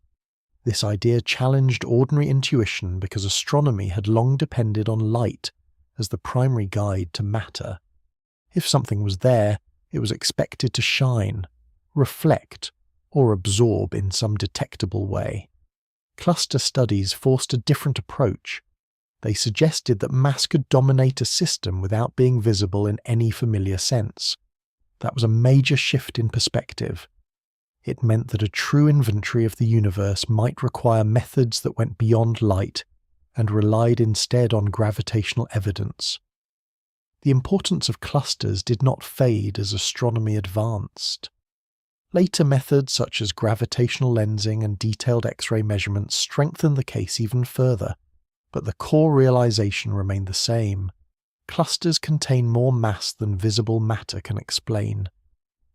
This idea challenged ordinary intuition because astronomy had long depended on light as the primary guide to matter. If something was there, it was expected to shine, reflect, or absorb in some detectable way. Cluster studies forced a different approach. They suggested that mass could dominate a system without being visible in any familiar sense. That was a major shift in perspective. It meant that a true inventory of the universe might require methods that went beyond light and relied instead on gravitational evidence. The importance of clusters did not fade as astronomy advanced. Later methods such as gravitational lensing and detailed X-ray measurements strengthened the case even further, but the core realization remained the same. Clusters contain more mass than visible matter can explain.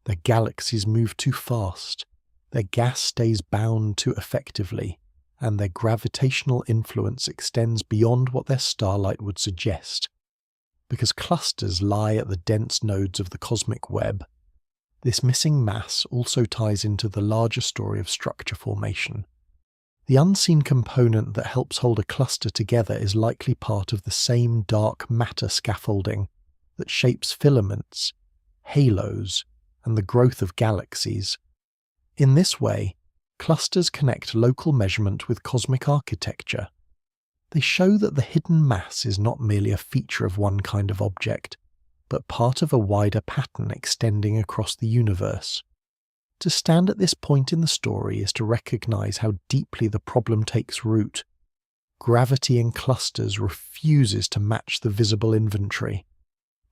Their galaxies move too fast, their gas stays bound too effectively, and their gravitational influence extends beyond what their starlight would suggest. Because clusters lie at the dense nodes of the cosmic web, this missing mass also ties into the larger story of structure formation. The unseen component that helps hold a cluster together is likely part of the same dark matter scaffolding that shapes filaments, halos, and the growth of galaxies. In this way, clusters connect local measurement with cosmic architecture. They show that the hidden mass is not merely a feature of one kind of object, but part of a wider pattern extending across the universe. To stand at this point in the story is to recognize how deeply the problem takes root. Gravity in clusters refuses to match the visible inventory.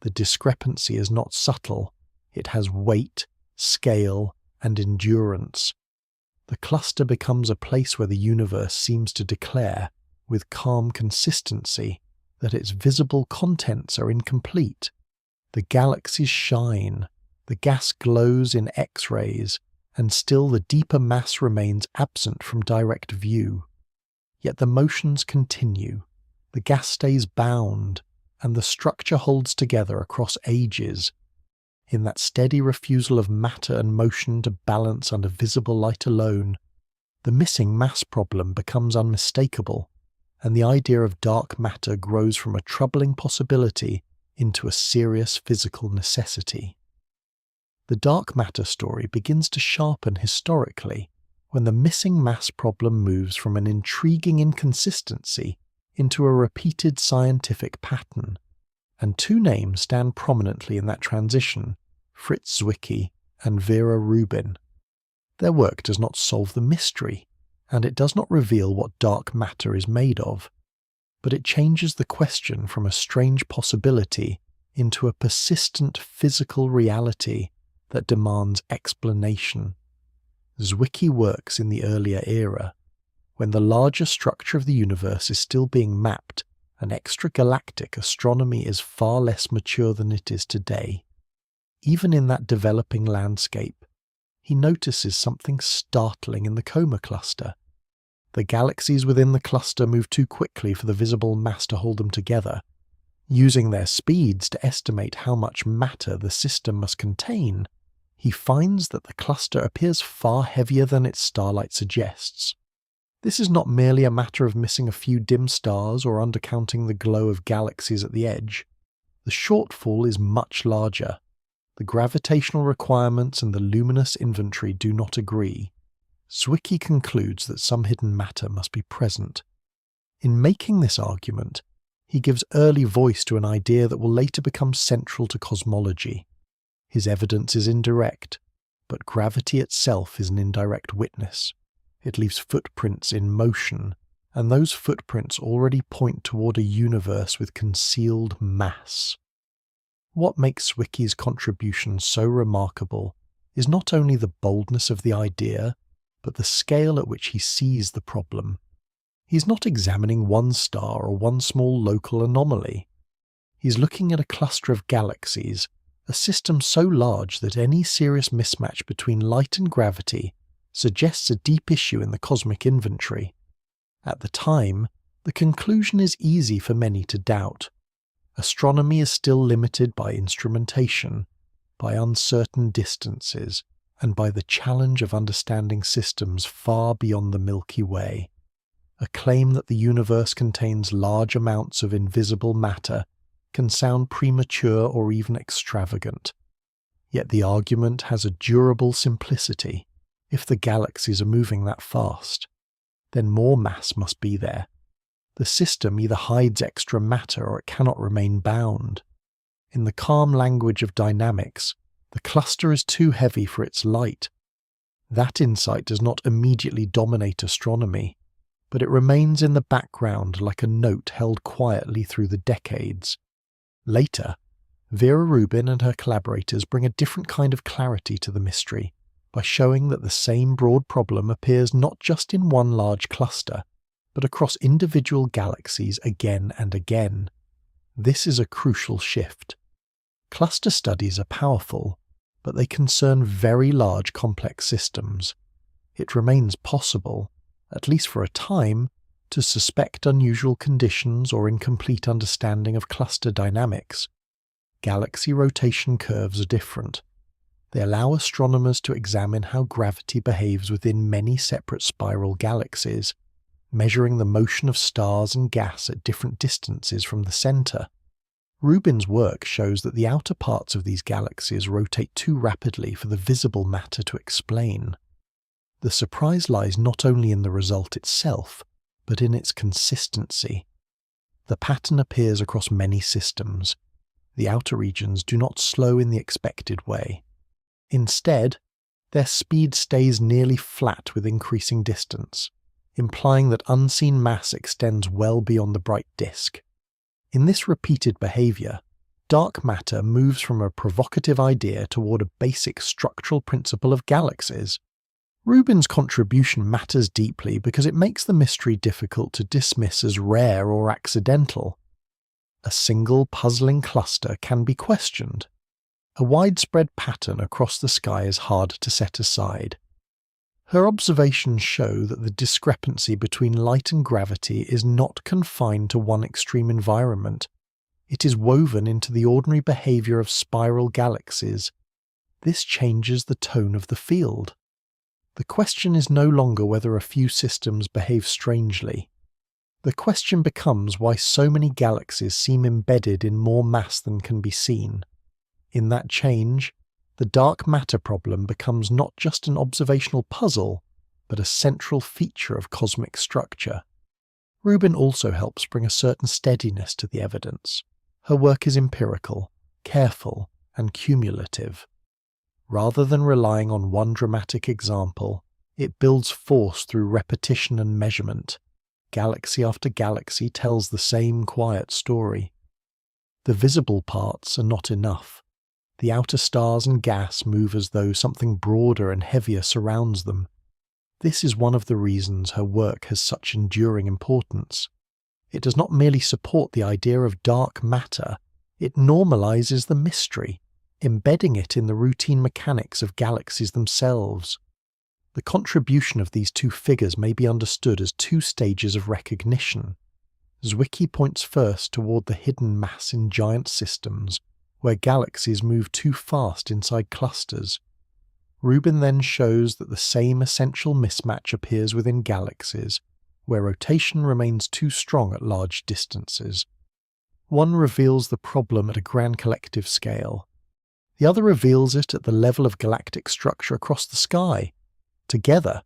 The discrepancy is not subtle, it has weight, scale, and endurance. The cluster becomes a place where the universe seems to declare, with calm consistency, that its visible contents are incomplete. The galaxies shine, the gas glows in X-rays, and still the deeper mass remains absent from direct view. Yet the motions continue, the gas stays bound, and the structure holds together across ages. In that steady refusal of matter and motion to balance under visible light alone, the missing mass problem becomes unmistakable, and the idea of dark matter grows from a troubling possibility into a serious physical necessity. The dark matter story begins to sharpen historically when the missing mass problem moves from an intriguing inconsistency into a repeated scientific pattern, and two names stand prominently in that transition: Fritz Zwicky and Vera Rubin. Their work does not solve the mystery, and it does not reveal what dark matter is made of, but it changes the question from a strange possibility into a persistent physical reality that demands explanation. Zwicky works in the earlier era, when the larger structure of the universe is still being mapped, and extragalactic astronomy is far less mature than it is today. Even in that developing landscape, he notices something startling in the Coma cluster. The galaxies within the cluster move too quickly for the visible mass to hold them together. Using their speeds to estimate how much matter the system must contain, he finds that the cluster appears far heavier than its starlight suggests. This is not merely a matter of missing a few dim stars or undercounting the glow of galaxies at the edge. The shortfall is much larger. The gravitational requirements and the luminous inventory do not agree. Zwicky concludes that some hidden matter must be present. In making this argument, he gives early voice to an idea that will later become central to cosmology. His evidence is indirect, but gravity itself is an indirect witness. It leaves footprints in motion, and those footprints already point toward a universe with concealed mass. What makes Zwicky's contribution so remarkable is not only the boldness of the idea, but the scale at which he sees the problem. He's not examining one star or one small local anomaly. He's looking at a cluster of galaxies, a system so large that any serious mismatch between light and gravity suggests a deep issue in the cosmic inventory. At the time, the conclusion is easy for many to doubt. Astronomy is still limited by instrumentation, by uncertain distances, and by the challenge of understanding systems far beyond the Milky Way. A claim that the universe contains large amounts of invisible matter can sound premature or even extravagant. Yet the argument has a durable simplicity. If the galaxies are moving that fast, then more mass must be there. The system either hides extra matter or it cannot remain bound. In the calm language of dynamics, the cluster is too heavy for its light. That insight does not immediately dominate astronomy, but it remains in the background like a note held quietly through the decades. Later, Vera Rubin and her collaborators bring a different kind of clarity to the mystery by showing that the same broad problem appears not just in one large cluster, but across individual galaxies again and again. This is a crucial shift. Cluster studies are powerful, but they concern very large complex systems. It remains possible, at least for a time, to suspect unusual conditions or incomplete understanding of cluster dynamics. Galaxy rotation curves are different. They allow astronomers to examine how gravity behaves within many separate spiral galaxies, measuring the motion of stars and gas at different distances from the center. Rubin's work shows that the outer parts of these galaxies rotate too rapidly for the visible matter to explain. The surprise lies not only in the result itself, but in its consistency. The pattern appears across many systems. The outer regions do not slow in the expected way. Instead, their speed stays nearly flat with increasing distance, implying that unseen mass extends well beyond the bright disk. In this repeated behavior, dark matter moves from a provocative idea toward a basic structural principle of galaxies. Rubin's contribution matters deeply because it makes the mystery difficult to dismiss as rare or accidental. A single puzzling cluster can be questioned. A widespread pattern across the sky is hard to set aside. Her observations show that the discrepancy between light and gravity is not confined to one extreme environment. It is woven into the ordinary behavior of spiral galaxies. This changes the tone of the field. The question is no longer whether a few systems behave strangely. The question becomes why so many galaxies seem embedded in more mass than can be seen. In that change, the dark matter problem becomes not just an observational puzzle, but a central feature of cosmic structure. Rubin also helps bring a certain steadiness to the evidence. Her work is empirical, careful, and cumulative. Rather than relying on one dramatic example, it builds force through repetition and measurement. Galaxy after galaxy tells the same quiet story. The visible parts are not enough. The outer stars and gas move as though something broader and heavier surrounds them. This is one of the reasons her work has such enduring importance. It does not merely support the idea of dark matter, it normalizes the mystery, embedding it in the routine mechanics of galaxies themselves. The contribution of these two figures may be understood as two stages of recognition. Zwicky points first toward the hidden mass in giant systems, where galaxies move too fast inside clusters. Rubin then shows that the same essential mismatch appears within galaxies, where rotation remains too strong at large distances. One reveals the problem at a grand collective scale. The other reveals it at the level of galactic structure across the sky. Together,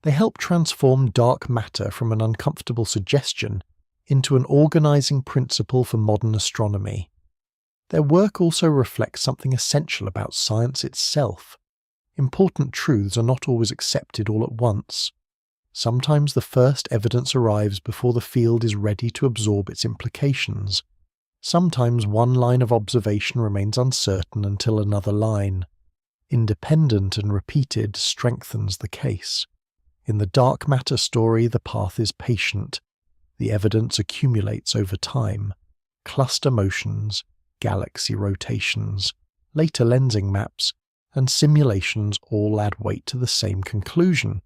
they help transform dark matter from an uncomfortable suggestion into an organizing principle for modern astronomy. Their work also reflects something essential about science itself. Important truths are not always accepted all at once. Sometimes the first evidence arrives before the field is ready to absorb its implications. Sometimes one line of observation remains uncertain until another line. Independent and repeated strengthens the case. In the dark matter story, the path is patient. The evidence accumulates over time. Cluster motions, galaxy rotations, later lensing maps, and simulations all add weight to the same conclusion.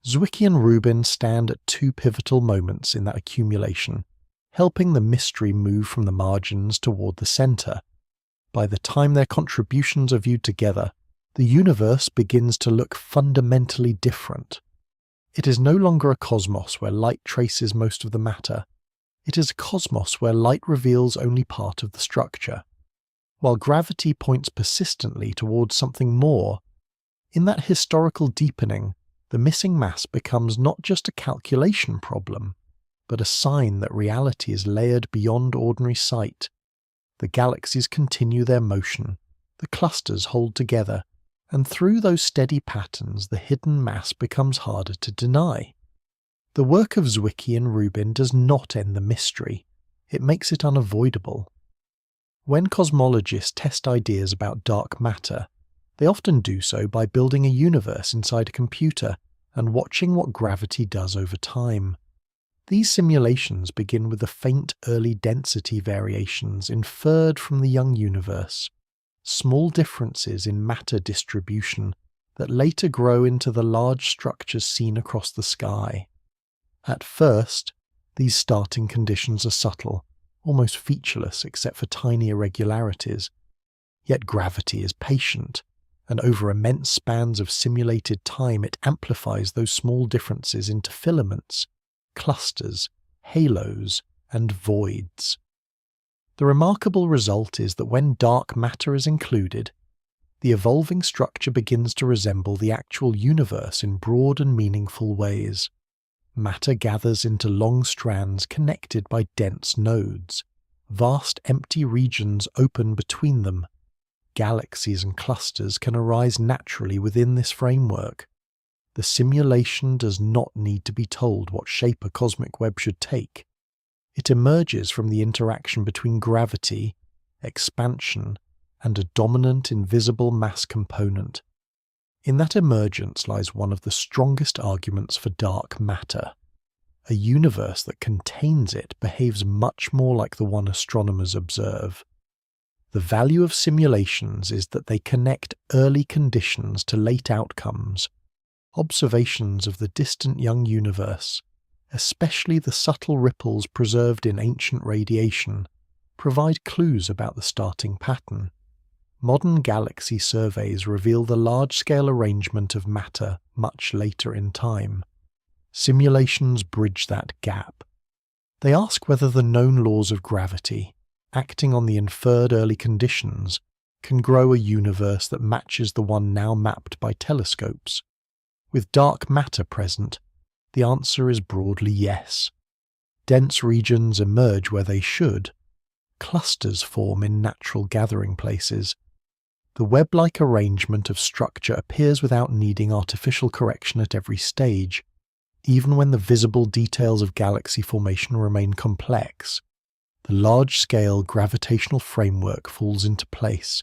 Zwicky and Rubin stand at two pivotal moments in that accumulation, helping the mystery move from the margins toward the center. By the time their contributions are viewed together, the universe begins to look fundamentally different. It is no longer a cosmos where light traces most of the matter. It is a cosmos where light reveals only part of the structure. While gravity points persistently towards something more, In that historical deepening, the missing mass becomes not just a calculation problem, but a sign that reality is layered beyond ordinary sight. The galaxies continue their motion, the clusters hold together, and through those steady patterns the hidden mass becomes harder to deny. The work of Zwicky and Rubin does not end the mystery, it makes it unavoidable. When cosmologists test ideas about dark matter, they often do so by building a universe inside a computer and watching what gravity does over time. These simulations begin with the faint early density variations inferred from the young universe, small differences in matter distribution that later grow into the large structures seen across the sky. At first, these starting conditions are subtle, almost featureless except for tiny irregularities. Yet gravity is patient, and over immense spans of simulated time it amplifies those small differences into filaments, clusters, halos, and voids. The remarkable result is that when dark matter is included, the evolving structure begins to resemble the actual universe in broad and meaningful ways. Matter gathers into long strands connected by dense nodes. Vast empty regions open between them. Galaxies and clusters can arise naturally within this framework. The simulation does not need to be told what shape a cosmic web should take. It emerges from the interaction between gravity, expansion, and a dominant invisible mass component. In that emergence lies one of the strongest arguments for dark matter. A universe that contains it behaves much more like the one astronomers observe. The value of simulations is that they connect early conditions to late outcomes. Observations of the distant young universe, especially the subtle ripples preserved in ancient radiation, provide clues about the starting pattern. Modern galaxy surveys reveal the large-scale arrangement of matter much later in time. Simulations bridge that gap. They ask whether the known laws of gravity, acting on the inferred early conditions, can grow a universe that matches the one now mapped by telescopes. With dark matter present, the answer is broadly yes. Dense regions emerge where they should. Clusters form in natural gathering places. The web-like arrangement of structure appears without needing artificial correction at every stage, even when the visible details of galaxy formation remain complex. The large-scale gravitational framework falls into place.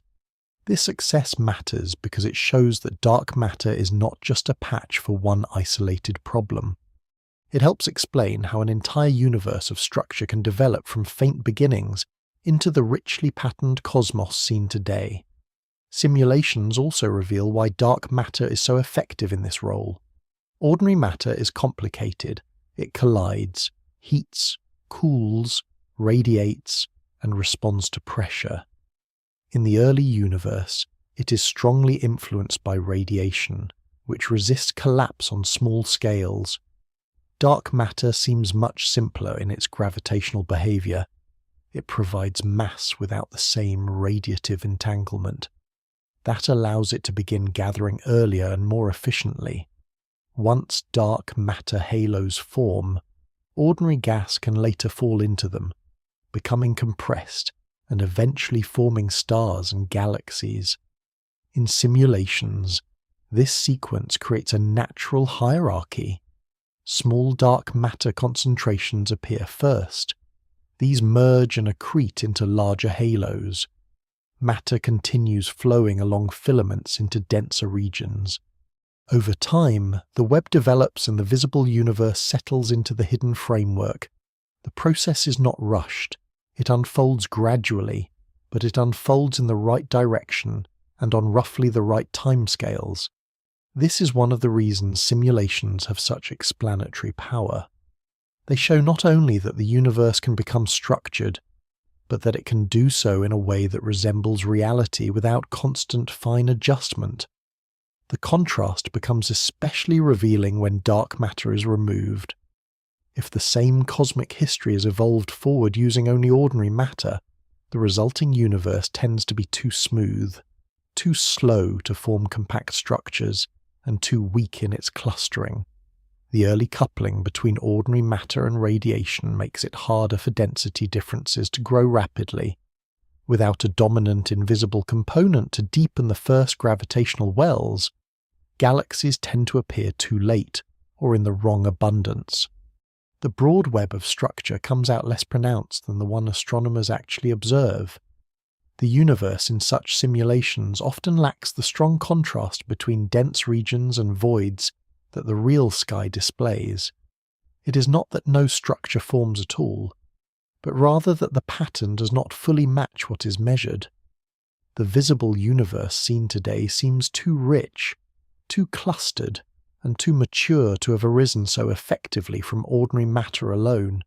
This success matters because it shows that dark matter is not just a patch for one isolated problem. It helps explain how an entire universe of structure can develop from faint beginnings into the richly patterned cosmos seen today. Simulations also reveal why dark matter is so effective in this role. Ordinary matter is complicated. It collides, heats, cools, radiates, and responds to pressure. In the early universe, it is strongly influenced by radiation, which resists collapse on small scales. Dark matter seems much simpler in its gravitational behavior. It provides mass without the same radiative entanglement. That allows it to begin gathering earlier and more efficiently. Once dark matter halos form, ordinary gas can later fall into them, becoming compressed and eventually forming stars and galaxies. In simulations, this sequence creates a natural hierarchy. Small dark matter concentrations appear first. These merge and accrete into larger halos. Matter continues flowing along filaments into denser regions. Over time, the web develops and the visible universe settles into the hidden framework. The process is not rushed. It unfolds gradually, but it unfolds in the right direction and on roughly the right timescales. This is one of the reasons simulations have such explanatory power. They show not only that the universe can become structured, but that it can do so in a way that resembles reality without constant fine adjustment. The contrast becomes especially revealing when dark matter is removed. If the same cosmic history is evolved forward using only ordinary matter, the resulting universe tends to be too smooth. too slow to form compact structures and too weak in its clustering. The early coupling between ordinary matter and radiation makes it harder for density differences to grow rapidly. Without a dominant invisible component to deepen the first gravitational wells, galaxies tend to appear too late or in the wrong abundance. The broad web of structure comes out less pronounced than the one astronomers actually observe. The universe in such simulations often lacks the strong contrast between dense regions and voids that the real sky displays. It is not that no structure forms at all, but rather that the pattern does not fully match what is measured. The visible universe seen today seems too rich, too clustered, and too mature to have arisen so effectively from ordinary matter alone.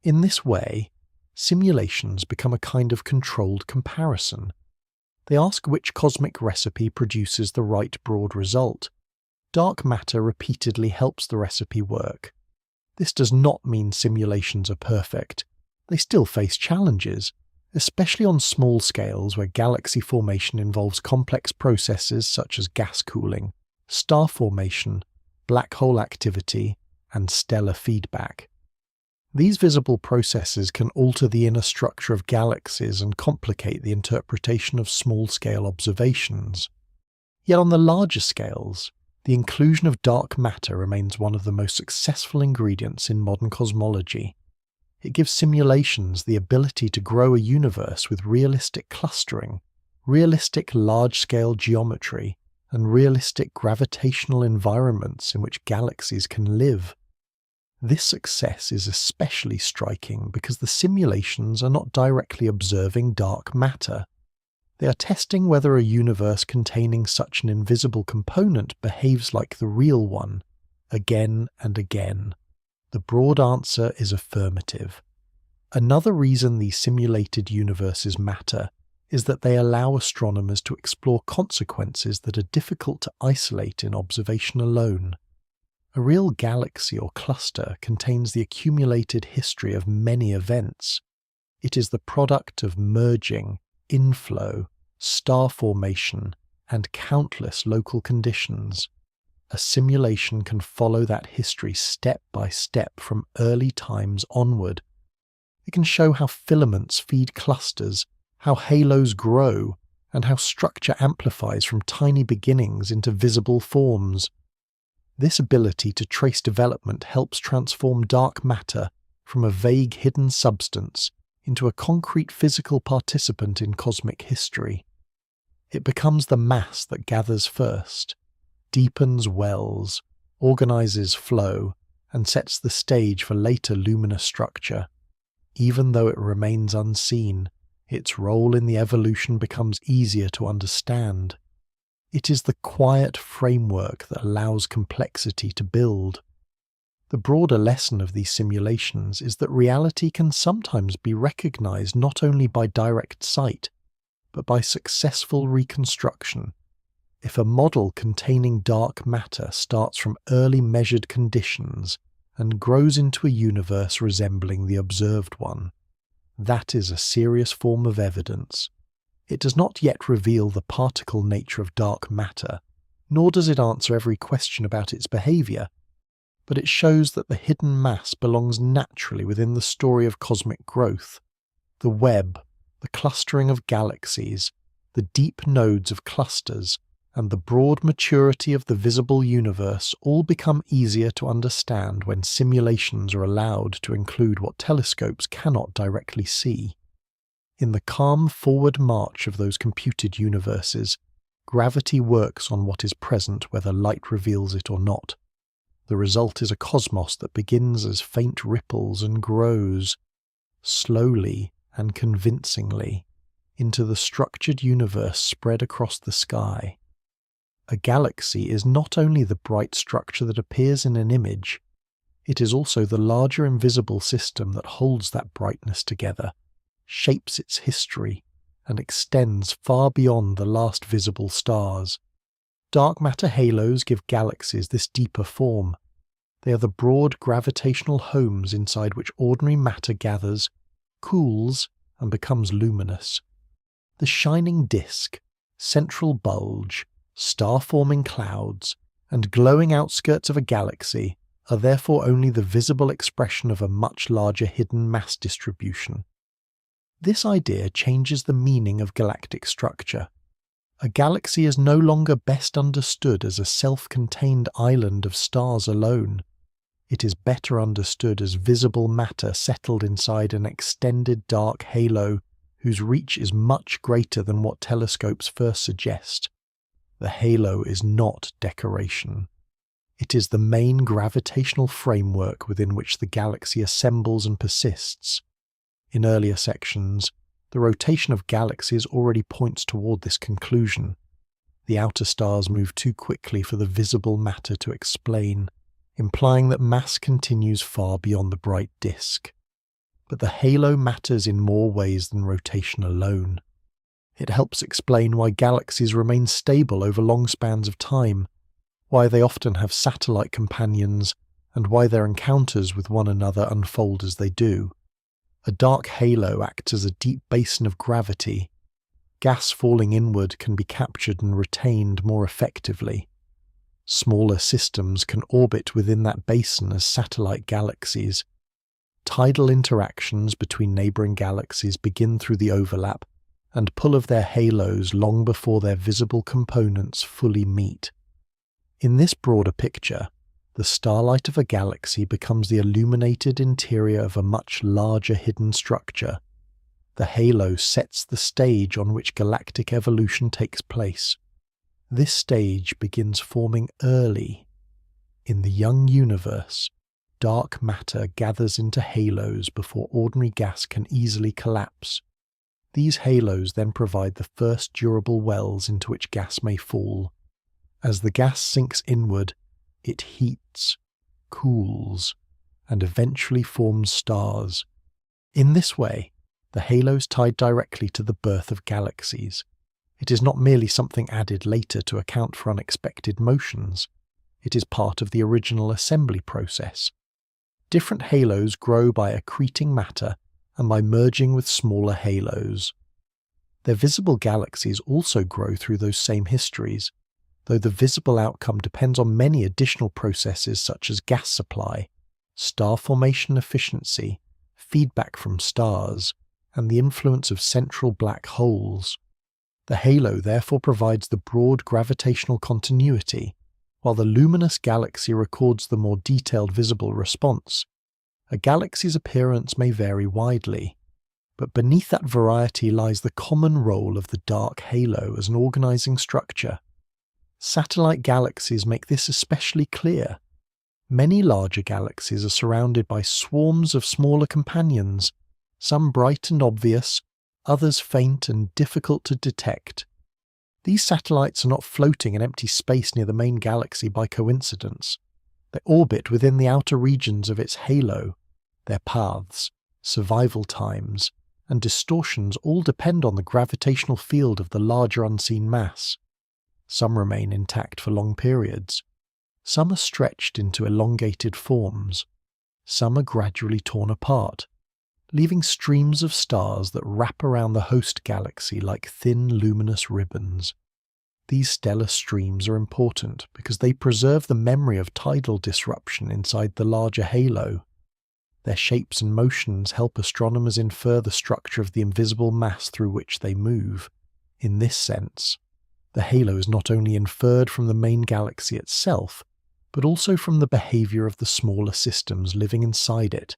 In this way, simulations become a kind of controlled comparison. They ask which cosmic recipe produces the right broad result. Dark matter repeatedly helps the recipe work. This does not mean simulations are perfect. They still face challenges, especially on small scales where galaxy formation involves complex processes such as gas cooling, star formation, black hole activity, and stellar feedback. These visible processes can alter the inner structure of galaxies and complicate the interpretation of small-scale observations. Yet on the larger scales, the inclusion of dark matter remains one of the most successful ingredients in modern cosmology. It gives simulations the ability to grow a universe with realistic clustering, realistic large-scale geometry, and realistic gravitational environments in which galaxies can live. This success is especially striking because the simulations are not directly observing dark matter. They are testing whether a universe containing such an invisible component behaves like the real one, again and again. The broad answer is affirmative. Another reason these simulated universes matter is that they allow astronomers to explore consequences that are difficult to isolate in observation alone. A real galaxy or cluster contains the accumulated history of many events. It is the product of merging, inflow, star formation, and countless local conditions. A simulation can follow that history step by step from early times onward. It can show how filaments feed clusters, how halos grow, and how structure amplifies from tiny beginnings into visible forms. This ability to trace development helps transform dark matter from a vague hidden substance into a concrete physical participant in cosmic history. It becomes the mass that gathers first, deepens wells, organizes flow, and sets the stage for later luminous structure. Even though it remains unseen, its role in the evolution becomes easier to understand. It is the quiet framework that allows complexity to build. The broader lesson of these simulations is that reality can sometimes be recognized not only by direct sight, but by successful reconstruction. If a model containing dark matter starts from early measured conditions and grows into a universe resembling the observed one, that is a serious form of evidence. It does not yet reveal the particle nature of dark matter, nor does it answer every question about its behavior, but it shows that the hidden mass belongs naturally within the story of cosmic growth. The web, the clustering of galaxies, the deep nodes of clusters, and the broad maturity of the visible universe all become easier to understand when simulations are allowed to include what telescopes cannot directly see. In the calm forward march of those computed universes, gravity works on what is present whether light reveals it or not. The result is a cosmos that begins as faint ripples and grows, slowly and convincingly, into the structured universe spread across the sky. A galaxy is not only the bright structure that appears in an image, it is also the larger invisible system that holds that brightness together, shapes its history, and extends far beyond the last visible stars. Dark matter halos give galaxies this deeper form. They are the broad gravitational homes inside which ordinary matter gathers, cools, and becomes luminous. The shining disk, central bulge, star-forming clouds, and glowing outskirts of a galaxy are therefore only the visible expression of a much larger hidden mass distribution. This idea changes the meaning of galactic structure. A galaxy is no longer best understood as a self-contained island of stars alone. It is better understood as visible matter settled inside an extended dark halo whose reach is much greater than what telescopes first suggest. The halo is not decoration. It is the main gravitational framework within which the galaxy assembles and persists. In earlier sections, the rotation of galaxies already points toward this conclusion. The outer stars move too quickly for the visible matter to explain, implying that mass continues far beyond the bright disk. But the halo matters in more ways than rotation alone. It helps explain why galaxies remain stable over long spans of time, why they often have satellite companions, and why their encounters with one another unfold as they do. A dark halo acts as a deep basin of gravity. Gas falling inward can be captured and retained more effectively. Smaller systems can orbit within that basin as satellite galaxies. Tidal interactions between neighbouring galaxies begin through the overlap and pull of their halos long before their visible components fully meet. In this broader picture, the starlight of a galaxy becomes the illuminated interior of a much larger hidden structure. The halo sets the stage on which galactic evolution takes place. This stage begins forming early. In the young universe, dark matter gathers into halos before ordinary gas can easily collapse. These halos then provide the first durable wells into which gas may fall. As the gas sinks inward, it heats, cools, and eventually forms stars. In this way, the halos tied directly to the birth of galaxies. It is not merely something added later to account for unexpected motions. It is part of the original assembly process. Different halos grow by accreting matter and by merging with smaller halos. Their visible galaxies also grow through those same histories, though the visible outcome depends on many additional processes such as gas supply, star formation efficiency, feedback from stars, and the influence of central black holes. The halo therefore provides the broad gravitational continuity, while the luminous galaxy records the more detailed visible response. A galaxy's appearance may vary widely, but beneath that variety lies the common role of the dark halo as an organizing structure. Satellite galaxies make this especially clear. Many larger galaxies are surrounded by swarms of smaller companions, some bright and obvious, others faint and difficult to detect. These satellites are not floating in empty space near the main galaxy by coincidence. They orbit within the outer regions of its halo. Their paths, survival times, and distortions all depend on the gravitational field of the larger unseen mass. Some remain intact for long periods. Some are stretched into elongated forms. Some are gradually torn apart, leaving streams of stars that wrap around the host galaxy like thin luminous ribbons. These stellar streams are important because they preserve the memory of tidal disruption inside the larger halo. Their shapes and motions help astronomers infer the structure of the invisible mass through which they move. In this sense, the halo is not only inferred from the main galaxy itself, but also from the behavior of the smaller systems living inside it.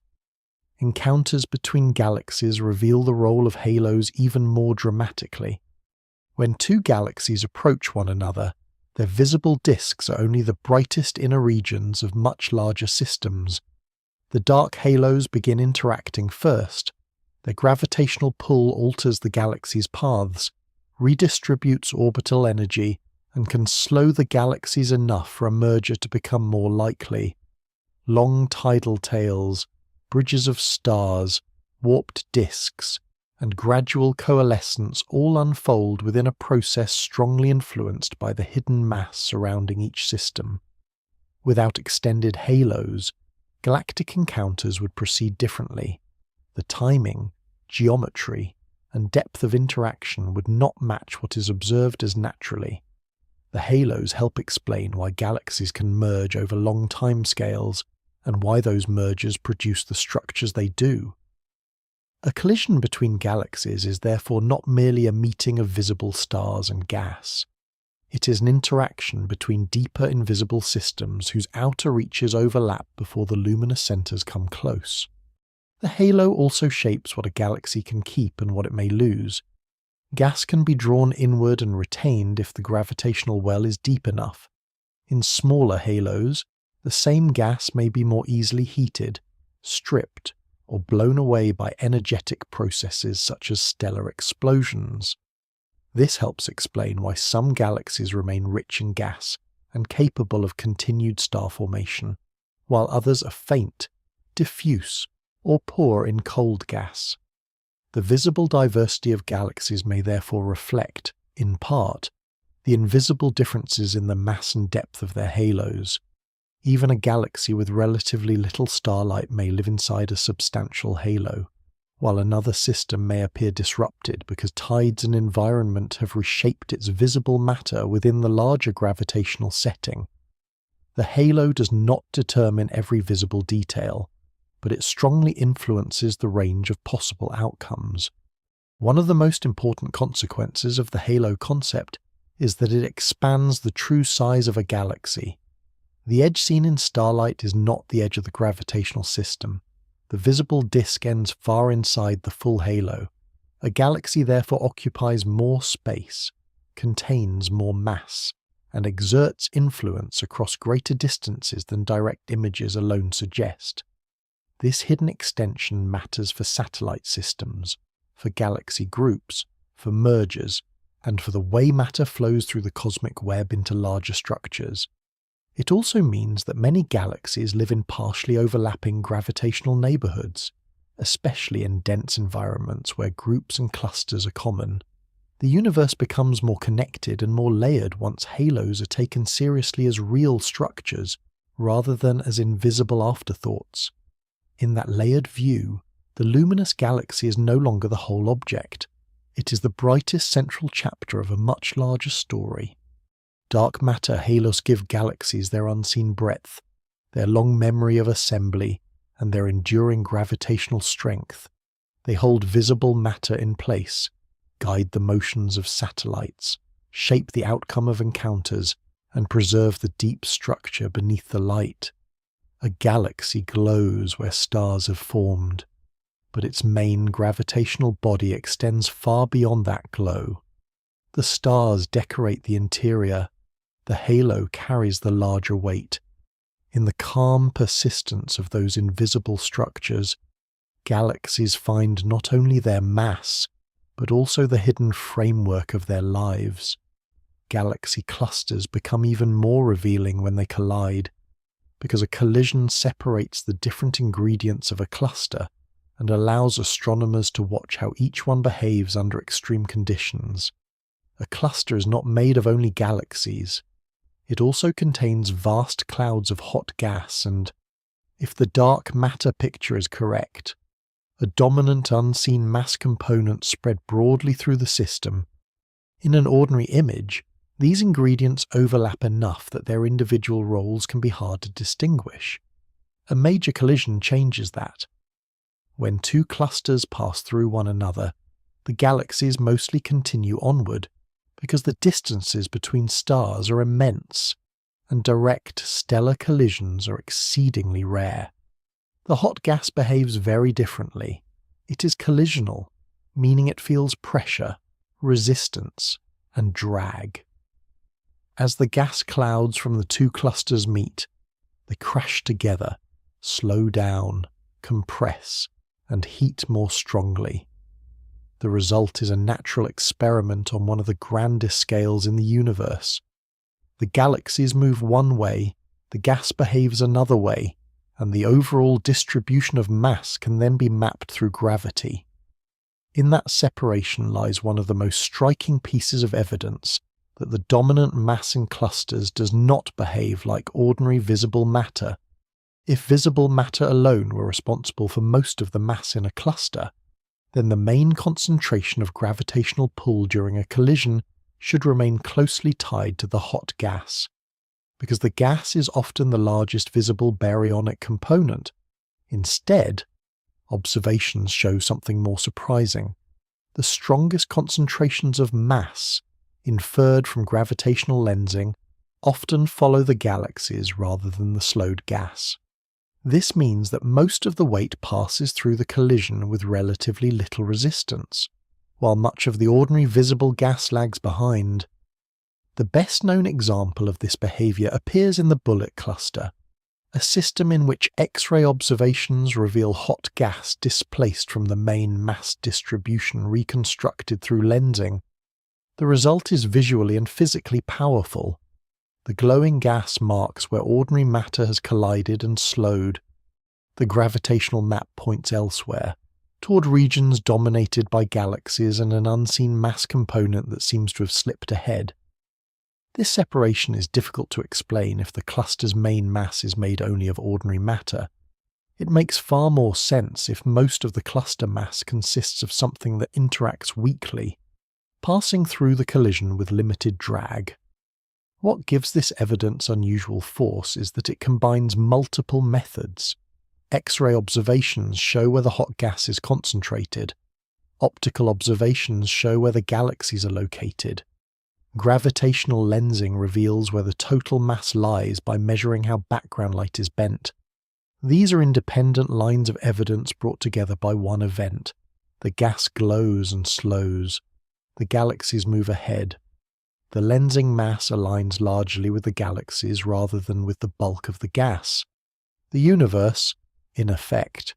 Encounters between galaxies reveal the role of halos even more dramatically. When two galaxies approach one another, their visible disks are only the brightest inner regions of much larger systems. The dark halos begin interacting first. Their gravitational pull alters the galaxy's paths, redistributes orbital energy, and can slow the galaxies enough for a merger to become more likely. Long tidal tails, bridges of stars, warped disks, and gradual coalescence all unfold within a process strongly influenced by the hidden mass surrounding each system. Without extended halos, galactic encounters would proceed differently. The timing, geometry, and depth of interaction would not match what is observed as naturally. The halos help explain why galaxies can merge over long timescales and why those mergers produce the structures they do. A collision between galaxies is therefore not merely a meeting of visible stars and gas. It is an interaction between deeper invisible systems whose outer reaches overlap before the luminous centers come close. The halo also shapes what a galaxy can keep and what it may lose. Gas can be drawn inward and retained if the gravitational well is deep enough. In smaller halos, the same gas may be more easily heated, stripped, or blown away by energetic processes such as stellar explosions. This helps explain why some galaxies remain rich in gas and capable of continued star formation, while others are faint, diffuse, or poor in cold gas. The visible diversity of galaxies may therefore reflect, in part, the invisible differences in the mass and depth of their halos. Even a galaxy with relatively little starlight may live inside a substantial halo, while another system may appear disrupted because tides and environment have reshaped its visible matter within the larger gravitational setting. The halo does not determine every visible detail, but it strongly influences the range of possible outcomes. One of the most important consequences of the halo concept is that it expands the true size of a galaxy. The edge seen in starlight is not the edge of the gravitational system. The visible disk ends far inside the full halo. A galaxy therefore occupies more space, contains more mass, and exerts influence across greater distances than direct images alone suggest. This hidden extension matters for satellite systems, for galaxy groups, for mergers, and for the way matter flows through the cosmic web into larger structures. It also means that many galaxies live in partially overlapping gravitational neighborhoods, especially in dense environments where groups and clusters are common. The universe becomes more connected and more layered once halos are taken seriously as real structures rather than as invisible afterthoughts. In that layered view, the luminous galaxy is no longer the whole object. It is the brightest central chapter of a much larger story. Dark matter halos give galaxies their unseen breadth, their long memory of assembly, and their enduring gravitational strength. They hold visible matter in place, guide the motions of satellites, shape the outcome of encounters, and preserve the deep structure beneath the light. A galaxy glows where stars have formed, but its main gravitational body extends far beyond that glow. The stars decorate the interior, the halo carries the larger weight. In the calm persistence of those invisible structures, galaxies find not only their mass, but also the hidden framework of their lives. Galaxy clusters become even more revealing when they collide, because a collision separates the different ingredients of a cluster and allows astronomers to watch how each one behaves under extreme conditions. A cluster is not made of only galaxies. It also contains vast clouds of hot gas and, if the dark matter picture is correct, a dominant unseen mass component spread broadly through the system. In an ordinary image, these ingredients overlap enough that their individual roles can be hard to distinguish. A major collision changes that. When two clusters pass through one another, the galaxies mostly continue onward, because the distances between stars are immense, and direct stellar collisions are exceedingly rare. The hot gas behaves very differently. It is collisional, meaning it feels pressure, resistance, and drag. As the gas clouds from the two clusters meet, they crash together, slow down, compress, and heat more strongly. The result is a natural experiment on one of the grandest scales in the universe. The galaxies move one way, the gas behaves another way, and the overall distribution of mass can then be mapped through gravity. In that separation lies one of the most striking pieces of evidence that the dominant mass in clusters does not behave like ordinary visible matter. If visible matter alone were responsible for most of the mass in a cluster, then the main concentration of gravitational pull during a collision should remain closely tied to the hot gas. Because the gas is often the largest visible baryonic component, instead, observations show something more surprising. The strongest concentrations of mass, inferred from gravitational lensing, often follow the galaxies rather than the slowed gas. This means that most of the weight passes through the collision with relatively little resistance, while much of the ordinary visible gas lags behind. The best-known example of this behavior appears in the bullet cluster, a system in which X-ray observations reveal hot gas displaced from the main mass distribution reconstructed through lensing. The result is visually and physically powerful. The glowing gas marks where ordinary matter has collided and slowed. The gravitational map points elsewhere, toward regions dominated by galaxies and an unseen mass component that seems to have slipped ahead. This separation is difficult to explain if the cluster's main mass is made only of ordinary matter. It makes far more sense if most of the cluster mass consists of something that interacts weakly, passing through the collision with limited drag. What gives this evidence unusual force is that it combines multiple methods. X-ray observations show where the hot gas is concentrated. Optical observations show where the galaxies are located. Gravitational lensing reveals where the total mass lies by measuring how background light is bent. These are independent lines of evidence brought together by one event. The gas glows and slows. The galaxies move ahead. The lensing mass aligns largely with the galaxies rather than with the bulk of the gas. The universe, in effect,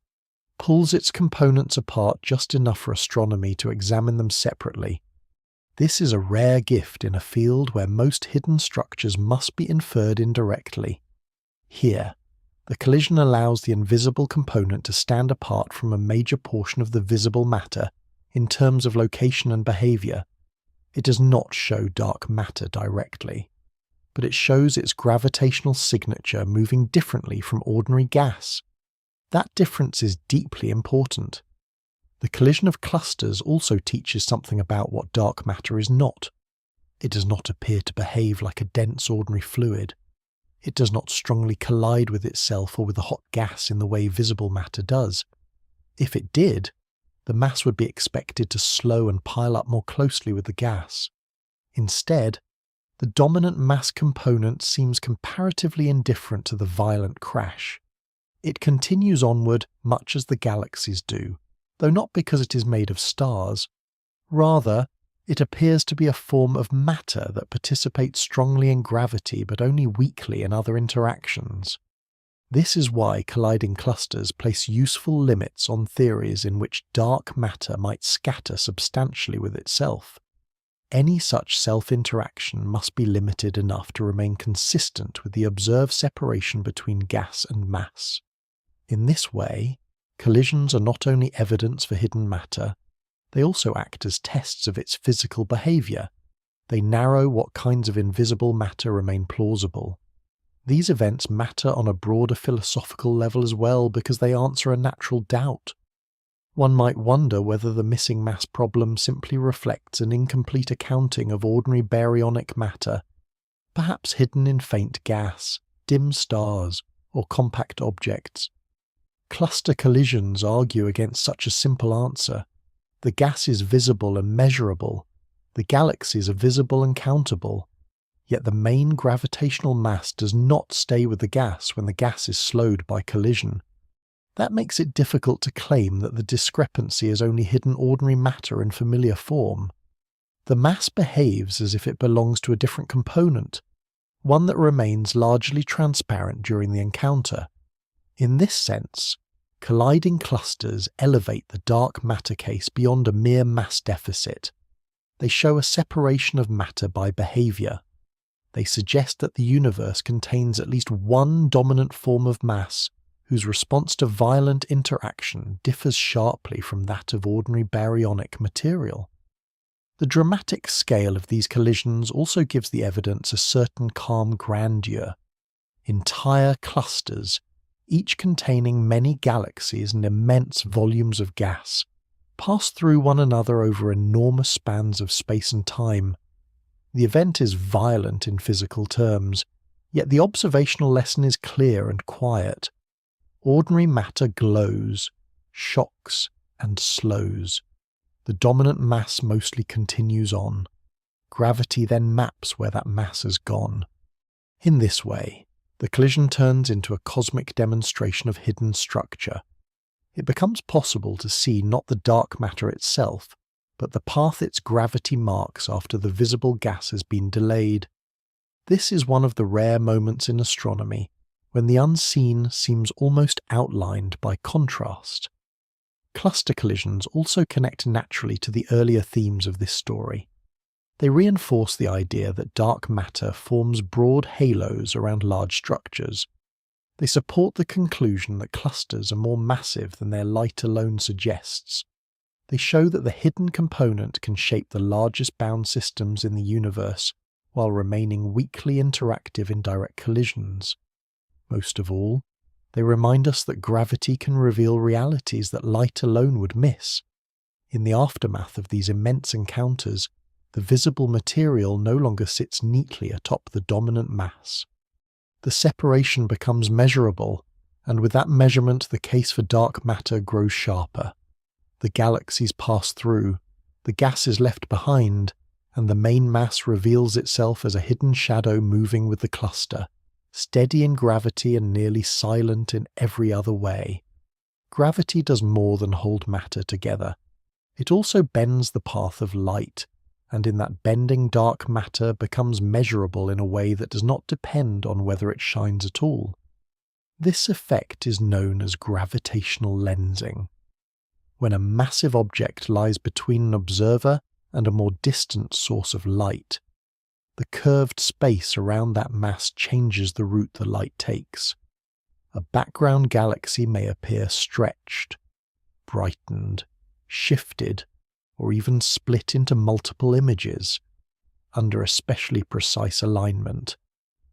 pulls its components apart just enough for astronomy to examine them separately. This is a rare gift in a field where most hidden structures must be inferred indirectly. Here, the collision allows the invisible component to stand apart from a major portion of the visible matter in terms of location and behavior. It does not show dark matter directly, but it shows its gravitational signature moving differently from ordinary gas. That difference is deeply important. The collision of clusters also teaches something about what dark matter is not. It does not appear to behave like a dense ordinary fluid. It does not strongly collide with itself or with the hot gas in the way visible matter does. If it did, the mass would be expected to slow and pile up more closely with the gas. Instead, the dominant mass component seems comparatively indifferent to the violent crash. It continues onward much as the galaxies do, though not because it is made of stars. Rather, it appears to be a form of matter that participates strongly in gravity but only weakly in other interactions. This is why colliding clusters place useful limits on theories in which dark matter might scatter substantially with itself. Any such self-interaction must be limited enough to remain consistent with the observed separation between gas and mass. In this way, collisions are not only evidence for hidden matter, they also act as tests of its physical behavior. They narrow what kinds of invisible matter remain plausible. These events matter on a broader philosophical level as well because they answer a natural doubt. One might wonder whether the missing mass problem simply reflects an incomplete accounting of ordinary baryonic matter, perhaps hidden in faint gas, dim stars, or compact objects. Cluster collisions argue against such a simple answer. The gas is visible and measurable. The galaxies are visible and countable. Yet the main gravitational mass does not stay with the gas when the gas is slowed by collision. That makes it difficult to claim that the discrepancy is only hidden ordinary matter in familiar form. The mass behaves as if it belongs to a different component, one that remains largely transparent during the encounter. In this sense, colliding clusters elevate the dark matter case beyond a mere mass deficit. They show a separation of matter by behavior. They suggest that the universe contains at least one dominant form of mass whose response to violent interaction differs sharply from that of ordinary baryonic material. The dramatic scale of these collisions also gives the evidence a certain calm grandeur. Entire clusters, each containing many galaxies and immense volumes of gas, pass through one another over enormous spans of space and time. The event is violent in physical terms, yet the observational lesson is clear and quiet. Ordinary matter glows, shocks, and slows. The dominant mass mostly continues on. Gravity then maps where that mass has gone. In this way, the collision turns into a cosmic demonstration of hidden structure. It becomes possible to see not the dark matter itself, but the path its gravity marks after the visible gas has been delayed. This is one of the rare moments in astronomy when the unseen seems almost outlined by contrast. Cluster collisions also connect naturally to the earlier themes of this story. They reinforce the idea that dark matter forms broad halos around large structures. They support the conclusion that clusters are more massive than their light alone suggests. They show that the hidden component can shape the largest bound systems in the universe while remaining weakly interactive in direct collisions. Most of all, they remind us that gravity can reveal realities that light alone would miss. In the aftermath of these immense encounters, the visible material no longer sits neatly atop the dominant mass. The separation becomes measurable, and with that measurement the case for dark matter grows sharper. The galaxies pass through, the gas is left behind, and the main mass reveals itself as a hidden shadow moving with the cluster, steady in gravity and nearly silent in every other way. Gravity does more than hold matter together. It also bends the path of light, and in that bending dark matter becomes measurable in a way that does not depend on whether it shines at all. This effect is known as gravitational lensing. When a massive object lies between an observer and a more distant source of light, the curved space around that mass changes the route the light takes. A background galaxy may appear stretched, brightened, shifted, or even split into multiple images. Under especially precise alignment,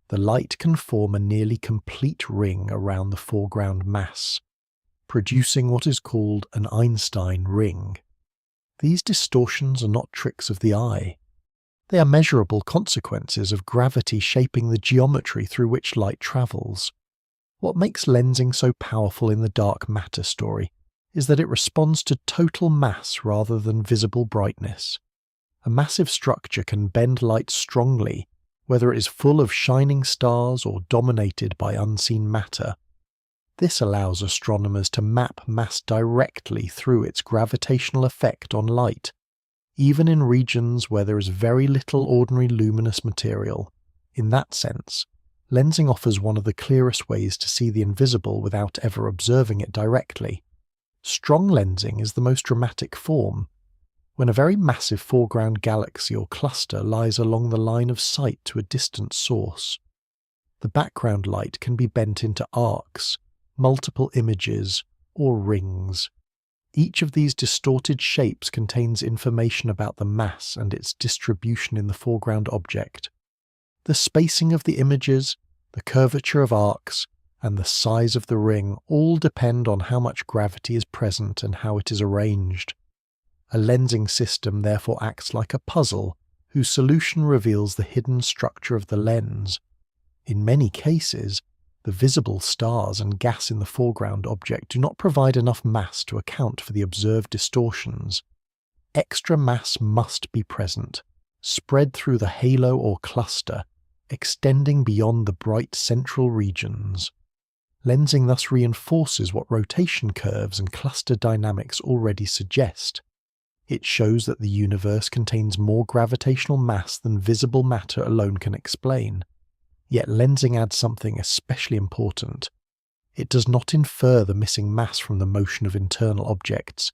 the light can form a nearly complete ring around the foreground mass, producing what is called an Einstein ring. These distortions are not tricks of the eye. They are measurable consequences of gravity shaping the geometry through which light travels. What makes lensing so powerful in the dark matter story is that it responds to total mass rather than visible brightness. A massive structure can bend light strongly, whether it is full of shining stars or dominated by unseen matter. This allows astronomers to map mass directly through its gravitational effect on light, even in regions where there is very little ordinary luminous material. In that sense, lensing offers one of the clearest ways to see the invisible without ever observing it directly. Strong lensing is the most dramatic form. When a very massive foreground galaxy or cluster lies along the line of sight to a distant source, the background light can be bent into arcs, multiple images, or rings. Each of these distorted shapes contains information about the mass and its distribution in the foreground object. The spacing of the images, the curvature of arcs, and the size of the ring all depend on how much gravity is present and how it is arranged. A lensing system therefore acts like a puzzle, whose solution reveals the hidden structure of the lens. In many cases, the visible stars and gas in the foreground object do not provide enough mass to account for the observed distortions. Extra mass must be present, spread through the halo or cluster, extending beyond the bright central regions. Lensing thus reinforces what rotation curves and cluster dynamics already suggest. It shows that the universe contains more gravitational mass than visible matter alone can explain. Yet lensing adds something especially important. It does not infer the missing mass from the motion of internal objects.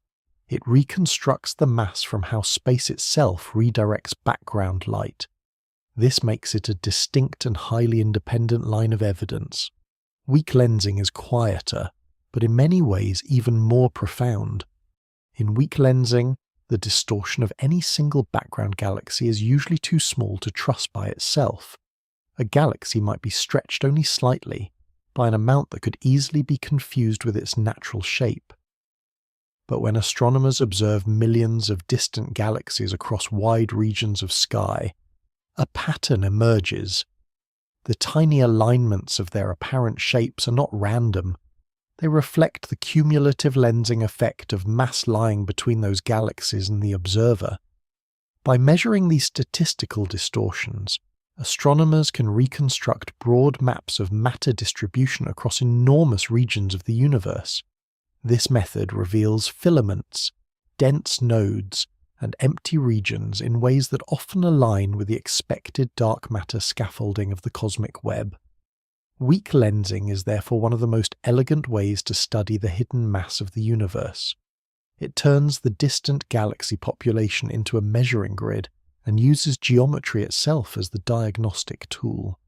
It reconstructs the mass from how space itself redirects background light. This makes it a distinct and highly independent line of evidence. Weak lensing is quieter, but in many ways even more profound. In weak lensing, the distortion of any single background galaxy is usually too small to trust by itself. A galaxy might be stretched only slightly, by an amount that could easily be confused with its natural shape. But when astronomers observe millions of distant galaxies across wide regions of sky, a pattern emerges. The tiny alignments of their apparent shapes are not random. They reflect the cumulative lensing effect of mass lying between those galaxies and the observer. By measuring these statistical distortions, astronomers can reconstruct broad maps of matter distribution across enormous regions of the universe. This method reveals filaments, dense nodes, and empty regions in ways that often align with the expected dark matter scaffolding of the cosmic web. Weak lensing is therefore one of the most elegant ways to study the hidden mass of the universe. It turns the distant galaxy population into a measuring grid and uses geometry itself as the diagnostic tool.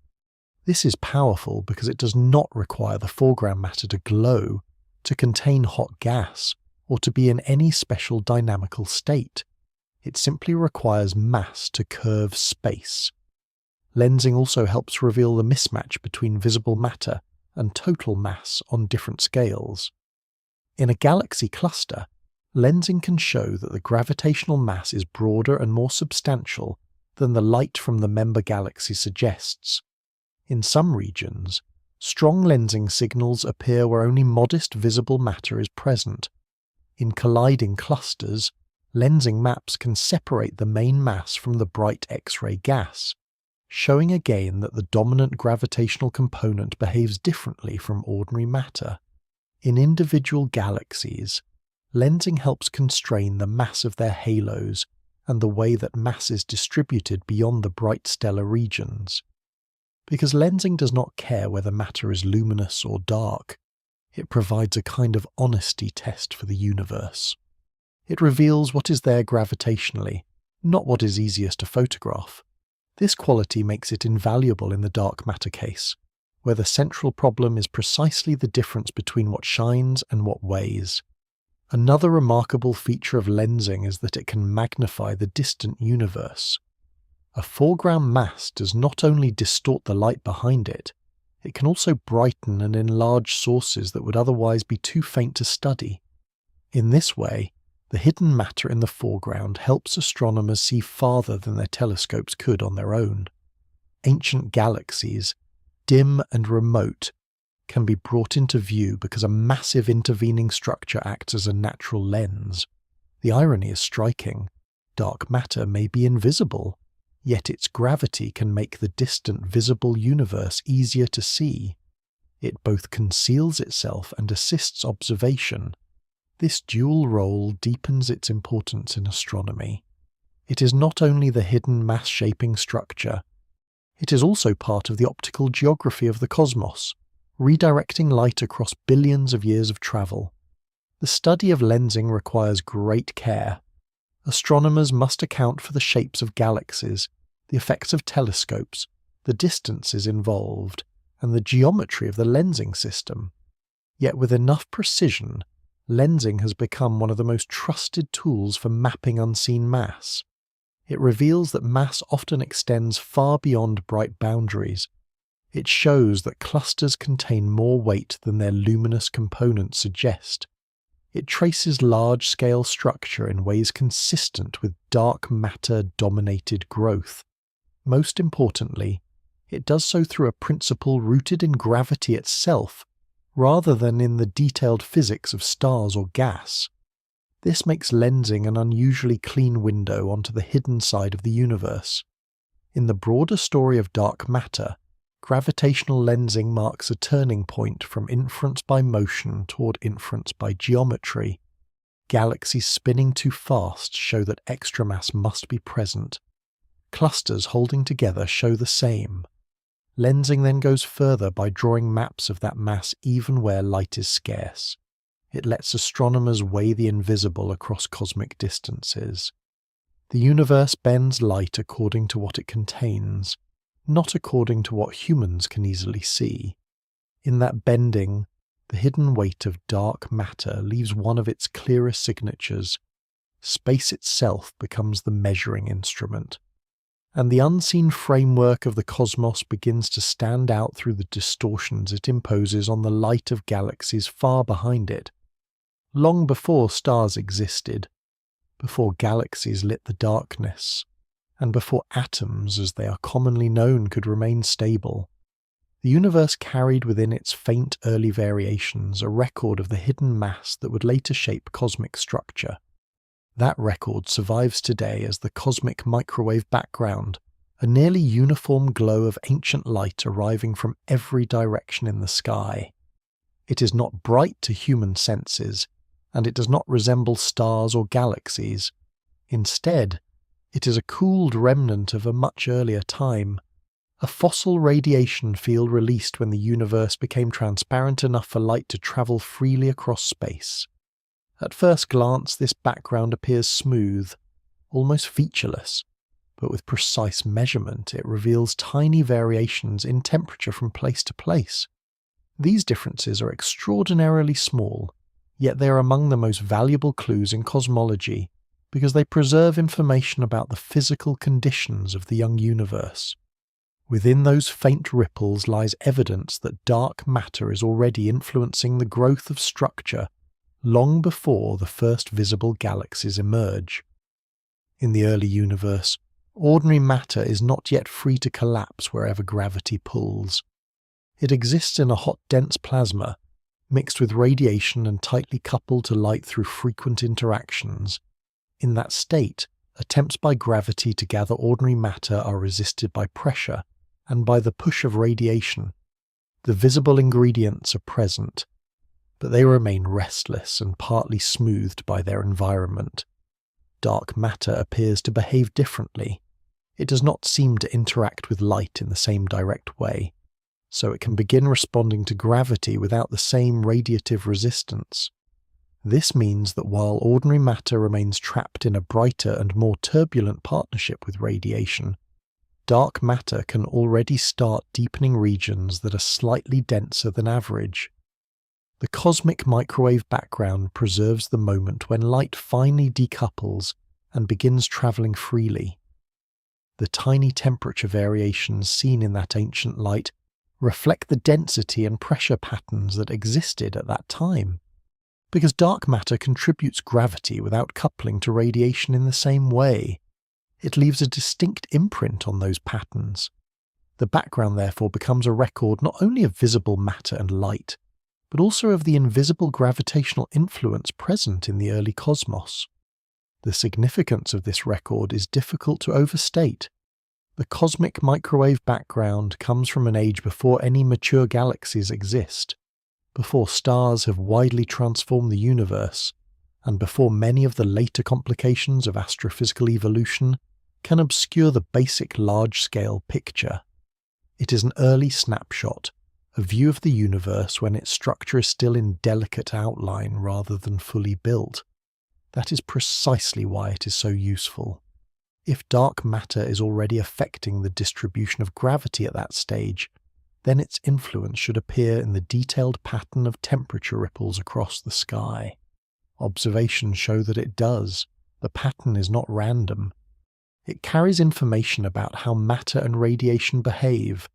This is powerful because it does not require the foreground matter to glow, to contain hot gas, or to be in any special dynamical state. It simply requires mass to curve space. Lensing also helps reveal the mismatch between visible matter and total mass on different scales. In a galaxy cluster, lensing can show that the gravitational mass is broader and more substantial than the light from the member galaxy suggests. In some regions, strong lensing signals appear where only modest visible matter is present. In colliding clusters, lensing maps can separate the main mass from the bright X-ray gas, showing again that the dominant gravitational component behaves differently from ordinary matter. In individual galaxies, lensing helps constrain the mass of their halos and the way that mass is distributed beyond the bright stellar regions. Because lensing does not care whether matter is luminous or dark, it provides a kind of honesty test for the universe. It reveals what is there gravitationally, not what is easiest to photograph. This quality makes it invaluable in the dark matter case, where the central problem is precisely the difference between what shines and what weighs. Another remarkable feature of lensing is that it can magnify the distant universe. A foreground mass does not only distort the light behind it, it can also brighten and enlarge sources that would otherwise be too faint to study. In this way, the hidden matter in the foreground helps astronomers see farther than their telescopes could on their own. Ancient galaxies, dim and remote, can be brought into view because a massive intervening structure acts as a natural lens. The irony is striking. Dark matter may be invisible, yet its gravity can make the distant visible universe easier to see. It both conceals itself and assists observation. This dual role deepens its importance in astronomy. It is not only the hidden mass-shaping structure, it is also part of the optical geography of the cosmos, redirecting light across billions of years of travel. The study of lensing requires great care. Astronomers must account for the shapes of galaxies, the effects of telescopes, the distances involved, and the geometry of the lensing system. Yet with enough precision, lensing has become one of the most trusted tools for mapping unseen mass. It reveals that mass often extends far beyond bright boundaries. It shows that clusters contain more weight than their luminous components suggest. It traces large-scale structure in ways consistent with dark matter-dominated growth. Most importantly, it does so through a principle rooted in gravity itself, rather than in the detailed physics of stars or gas. This makes lensing an unusually clean window onto the hidden side of the universe. In the broader story of dark matter, gravitational lensing marks a turning point from inference by motion toward inference by geometry. Galaxies spinning too fast show that extra mass must be present. Clusters holding together show the same. Lensing then goes further by drawing maps of that mass even where light is scarce. It lets astronomers weigh the invisible across cosmic distances. The universe bends light according to what it contains, not according to what humans can easily see. In that bending, the hidden weight of dark matter leaves one of its clearest signatures. Space itself becomes the measuring instrument, and the unseen framework of the cosmos begins to stand out through the distortions it imposes on the light of galaxies far behind it. long before stars existed, before galaxies lit the darkness, and before atoms, as they are commonly known, could remain stable. The universe carried within its faint early variations a record of the hidden mass that would later shape cosmic structure. That record survives today as the cosmic microwave background, a nearly uniform glow of ancient light arriving from every direction in the sky. It is not bright to human senses, and it does not resemble stars or galaxies. Instead, it is a cooled remnant of a much earlier time, a fossil radiation field released when the universe became transparent enough for light to travel freely across space. At first glance, this background appears smooth, almost featureless, but with precise measurement it reveals tiny variations in temperature from place to place. These differences are extraordinarily small, yet they are among the most valuable clues in cosmology because they preserve information about the physical conditions of the young universe. Within those faint ripples lies evidence that dark matter is already influencing the growth of structure long before the first visible galaxies emerge. In the early universe, ordinary matter is not yet free to collapse wherever gravity pulls. It exists in a hot, dense plasma, mixed with radiation and tightly coupled to light through frequent interactions. In that state, attempts by gravity to gather ordinary matter are resisted by pressure and by the push of radiation. The visible ingredients are present, but they remain restless and partly smoothed by their environment. Dark matter appears to behave differently. It does not seem to interact with light in the same direct way, so it can begin responding to gravity without the same radiative resistance. This means that while ordinary matter remains trapped in a brighter and more turbulent partnership with radiation, dark matter can already start deepening regions that are slightly denser than average. The cosmic microwave background preserves the moment when light finally decouples and begins travelling freely. The tiny temperature variations seen in that ancient light reflect the density and pressure patterns that existed at that time. Because dark matter contributes gravity without coupling to radiation in the same way, it leaves a distinct imprint on those patterns. The background therefore becomes a record not only of visible matter and light, but also of the invisible gravitational influence present in the early cosmos. The significance of this record is difficult to overstate. The cosmic microwave background comes from an age before any mature galaxies exist, before stars have widely transformed the universe, and before many of the later complications of astrophysical evolution can obscure the basic large-scale picture. It is an early snapshot, a view of the universe when its structure is still in delicate outline rather than fully built. That is precisely why it is so useful. If dark matter is already affecting the distribution of gravity at that stage, then its influence should appear in the detailed pattern of temperature ripples across the sky. Observations show that it does. The pattern is not random. It carries information about how matter and radiation behave,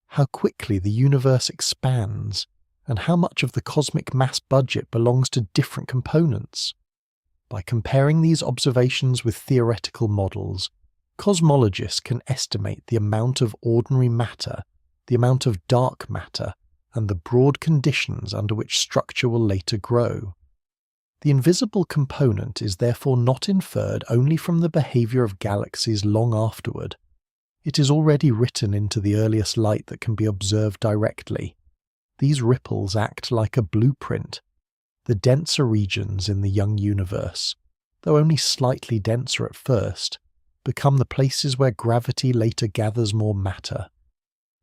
how quickly the universe expands, and how much of the cosmic mass budget belongs to different components. By comparing these observations with theoretical models, cosmologists can estimate the amount of ordinary matter, the amount of dark matter, and the broad conditions under which structure will later grow. The invisible component is therefore not inferred only from the behavior of galaxies long afterward. It is already written into the earliest light that can be observed directly. These ripples act like a blueprint. The denser regions in the young universe, though only slightly denser at first, become the places where gravity later gathers more matter.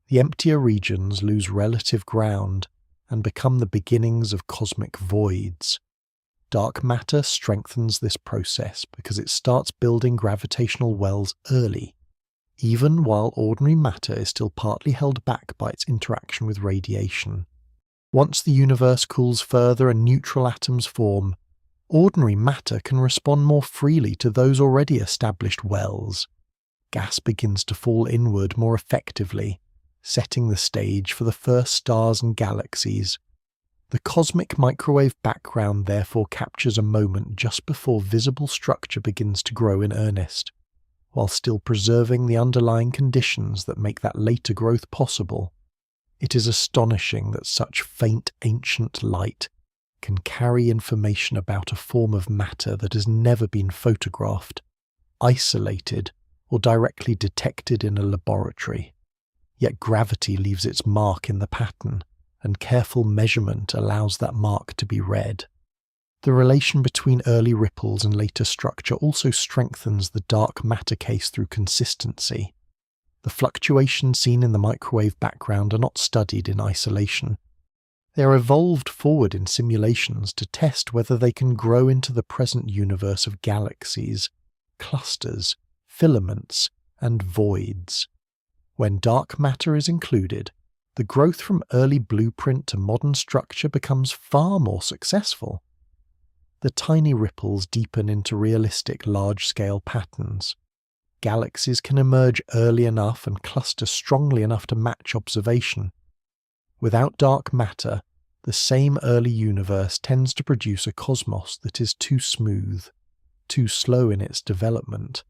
The emptier regions lose relative ground and become the beginnings of cosmic voids. Dark matter strengthens this process because it starts building gravitational wells early, even while ordinary matter is still partly held back by its interaction with radiation. Once the universe cools further and neutral atoms form, ordinary matter can respond more freely to those already established wells. Gas begins to fall inward more effectively, setting the stage for the first stars and galaxies. The cosmic microwave background therefore captures a moment just before visible structure begins to grow in earnest, while still preserving the underlying conditions that make that later growth possible. It is astonishing that such faint ancient light can carry information about a form of matter that has never been photographed, isolated, or directly detected in a laboratory. Yet gravity leaves its mark in the pattern, and careful measurement allows that mark to be read. The relation between early ripples and later structure also strengthens the dark matter case through consistency. The fluctuations seen in the microwave background are not studied in isolation. They are evolved forward in simulations to test whether they can grow into the present universe of galaxies, clusters, filaments, and voids. When dark matter is included, the growth from early blueprint to modern structure becomes far more successful. The tiny ripples deepen into realistic large-scale patterns. Galaxies can emerge early enough and cluster strongly enough to match observation. Without dark matter, the same early universe tends to produce a cosmos that is too smooth, too slow in its development,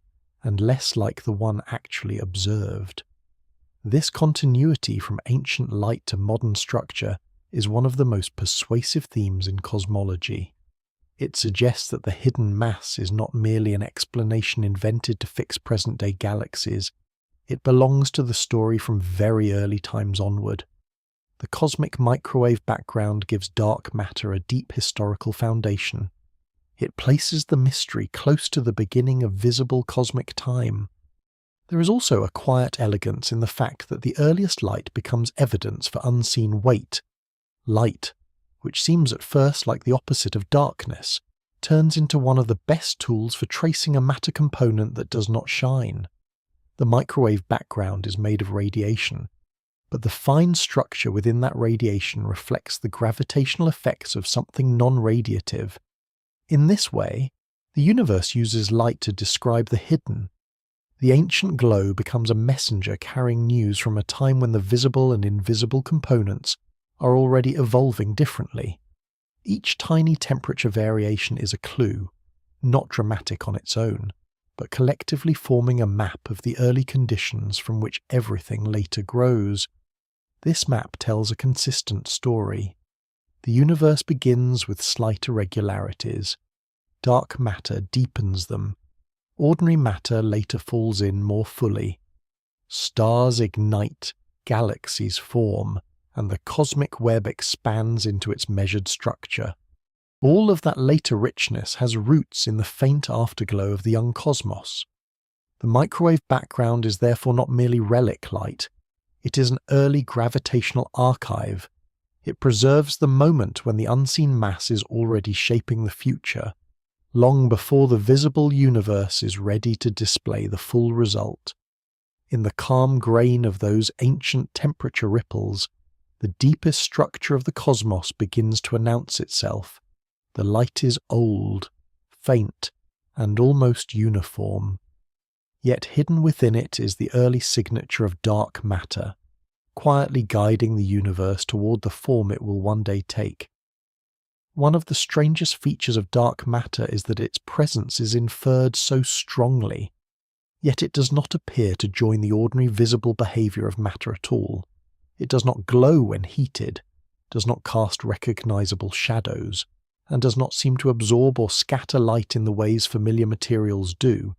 and less like the one actually observed. This continuity from ancient light to modern structure is one of the most persuasive themes in cosmology. It suggests that the hidden mass is not merely an explanation invented to fix present-day galaxies. It belongs to the story from very early times onward. The cosmic microwave background gives dark matter a deep historical foundation. It places the mystery close to the beginning of visible cosmic time. There is also a quiet elegance in the fact that the earliest light becomes evidence for unseen weight. Light, which seems at first like the opposite of darkness, turns into one of the best tools for tracing a matter component that does not shine. The microwave background is made of radiation, but the fine structure within that radiation reflects the gravitational effects of something non-radiative. In this way, the universe uses light to describe the hidden. The ancient glow becomes a messenger carrying news from a time when the visible and invisible components are already evolving differently. Each tiny temperature variation is a clue, not dramatic on its own, but collectively forming a map of the early conditions from which everything later grows. This map tells a consistent story. The universe begins with slight irregularities. Dark matter deepens them. Ordinary matter later falls in more fully. Stars ignite, galaxies form, and the cosmic web expands into its measured structure. All of that later richness has roots in the faint afterglow of the young cosmos. The microwave background is therefore not merely relic light. It is an early gravitational archive. It preserves the moment when the unseen mass is already shaping the future, long before the visible universe is ready to display the full result. In the calm grain of those ancient temperature ripples, the deepest structure of the cosmos begins to announce itself. The light is old, faint, and almost uniform. Yet hidden within it is the early signature of dark matter, quietly guiding the universe toward the form it will one day take. One of the strangest features of dark matter is that its presence is inferred so strongly, yet it does not appear to join the ordinary visible behavior of matter at all. It does not glow when heated, does not cast recognizable shadows, and does not seem to absorb or scatter light in the ways familiar materials do.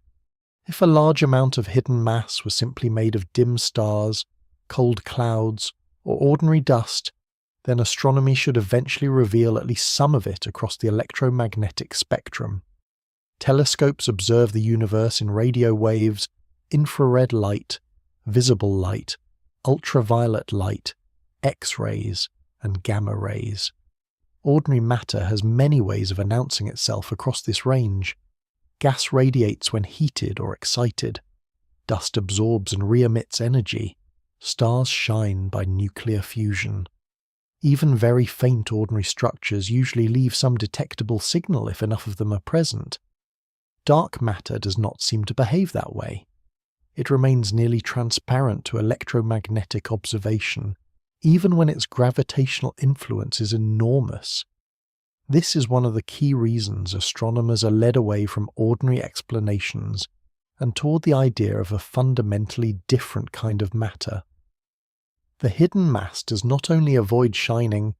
If a large amount of hidden mass was simply made of dim stars, cold clouds, or ordinary dust, then astronomy should eventually reveal at least some of it across the electromagnetic spectrum. Telescopes observe the universe in radio waves, infrared light, visible light, ultraviolet light, X-rays, and gamma rays. Ordinary matter has many ways of announcing itself across this range. Gas radiates when heated or excited. Dust absorbs and re-emits energy. Stars shine by nuclear fusion. Even very faint ordinary structures usually leave some detectable signal if enough of them are present. Dark matter does not seem to behave that way. It remains nearly transparent to electromagnetic observation, even when its gravitational influence is enormous. This is one of the key reasons astronomers are led away from ordinary explanations and toward the idea of a fundamentally different kind of matter. The hidden mass does not only avoid shining,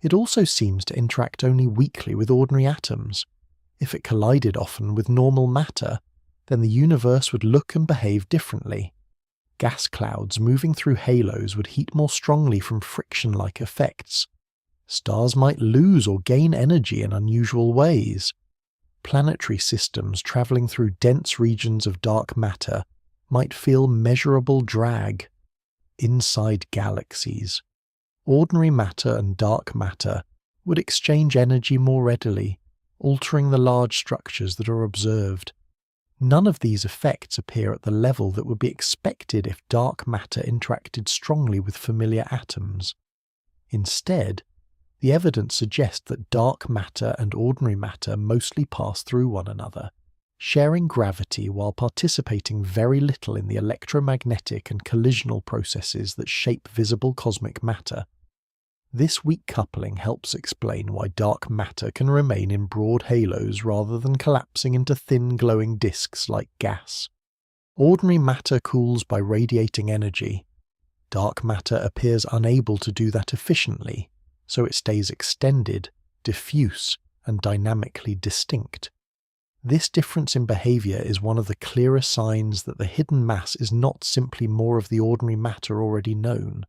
it also seems to interact only weakly with ordinary atoms. If it collided often with normal matter, then the universe would look and behave differently. Gas clouds moving through halos would heat more strongly from friction-like effects. Stars might lose or gain energy in unusual ways. Planetary systems travelling through dense regions of dark matter might feel measurable drag. Inside galaxies, ordinary matter and dark matter would exchange energy more readily, altering the large structures that are observed. None of these effects appear at the level that would be expected if dark matter interacted strongly with familiar atoms. Instead, the evidence suggests that dark matter and ordinary matter mostly pass through one another, sharing gravity while participating very little in the electromagnetic and collisional processes that shape visible cosmic matter. This weak coupling helps explain why dark matter can remain in broad halos rather than collapsing into thin glowing disks like gas. Ordinary matter cools by radiating energy. Dark matter appears unable to do that efficiently, so it stays extended, diffuse, and dynamically distinct. This difference in behavior is one of the clearest signs that the hidden mass is not simply more of the ordinary matter already known.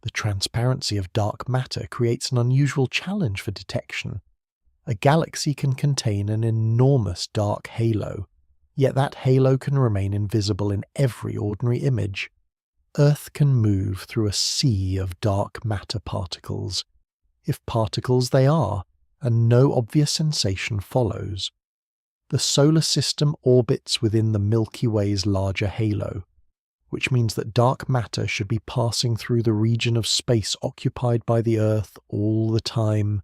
The transparency of dark matter creates an unusual challenge for detection. A galaxy can contain an enormous dark halo, yet that halo can remain invisible in every ordinary image. Earth can move through a sea of dark matter particles, if particles they are, and no obvious sensation follows. The solar system orbits within the Milky Way's larger halo, which means that dark matter should be passing through the region of space occupied by the Earth all the time.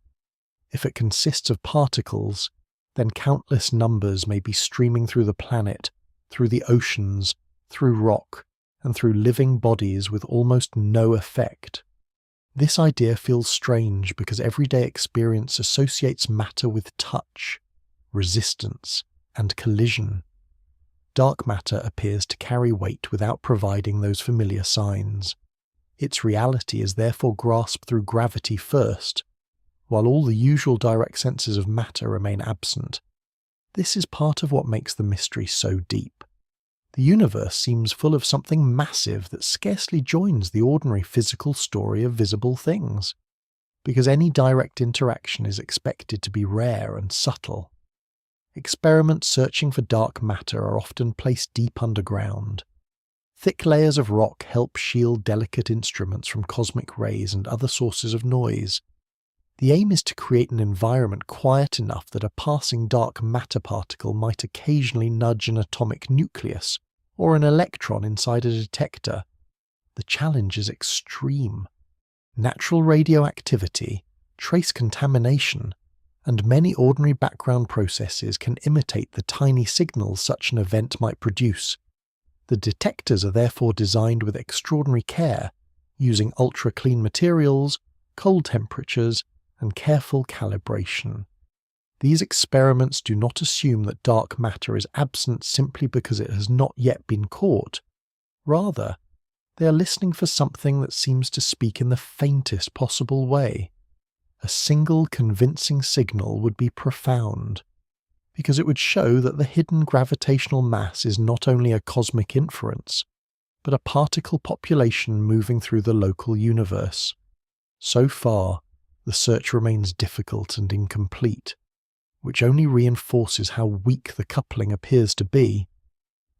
If it consists of particles, then countless numbers may be streaming through the planet, through the oceans, through rock, and through living bodies with almost no effect. This idea feels strange because everyday experience associates matter with touch, resistance, and collision. Dark matter appears to carry weight without providing those familiar signs. Its reality is therefore grasped through gravity first, while all the usual direct senses of matter remain absent. This is part of what makes the mystery so deep. The universe seems full of something massive that scarcely joins the ordinary physical story of visible things, because any direct interaction is expected to be rare and subtle. Experiments searching for dark matter are often placed deep underground. Thick layers of rock help shield delicate instruments from cosmic rays and other sources of noise. The aim is to create an environment quiet enough that a passing dark matter particle might occasionally nudge an atomic nucleus or an electron inside a detector. The challenge is extreme. Natural radioactivity, trace contamination, and many ordinary background processes can imitate the tiny signals such an event might produce. The detectors are therefore designed with extraordinary care, using ultra-clean materials, cold temperatures, and careful calibration. These experiments do not assume that dark matter is absent simply because it has not yet been caught. Rather, they are listening for something that seems to speak in the faintest possible way. A single convincing signal would be profound, because it would show that the hidden gravitational mass is not only a cosmic inference, but a particle population moving through the local universe. So far, the search remains difficult and incomplete, which only reinforces how weak the coupling appears to be.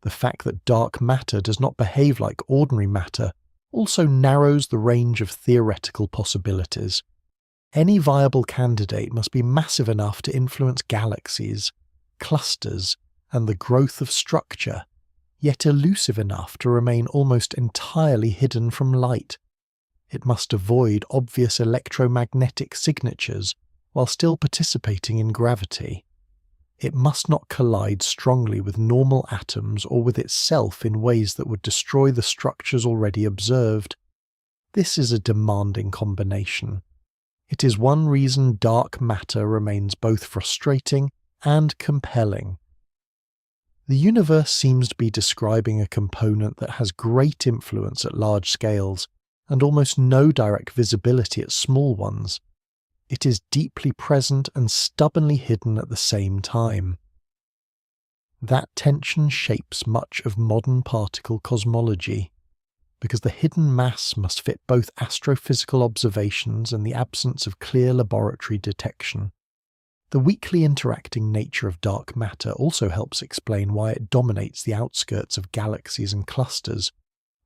The fact that dark matter does not behave like ordinary matter also narrows the range of theoretical possibilities. Any viable candidate must be massive enough to influence galaxies, clusters, and the growth of structure, yet elusive enough to remain almost entirely hidden from light. It must avoid obvious electromagnetic signatures while still participating in gravity. It must not collide strongly with normal atoms or with itself in ways that would destroy the structures already observed. This is a demanding combination. It is one reason dark matter remains both frustrating and compelling. The universe seems to be describing a component that has great influence at large scales and almost no direct visibility at small ones. It is deeply present and stubbornly hidden at the same time. That tension shapes much of modern particle cosmology, because the hidden mass must fit both astrophysical observations and the absence of clear laboratory detection. The weakly interacting nature of dark matter also helps explain why it dominates the outskirts of galaxies and clusters,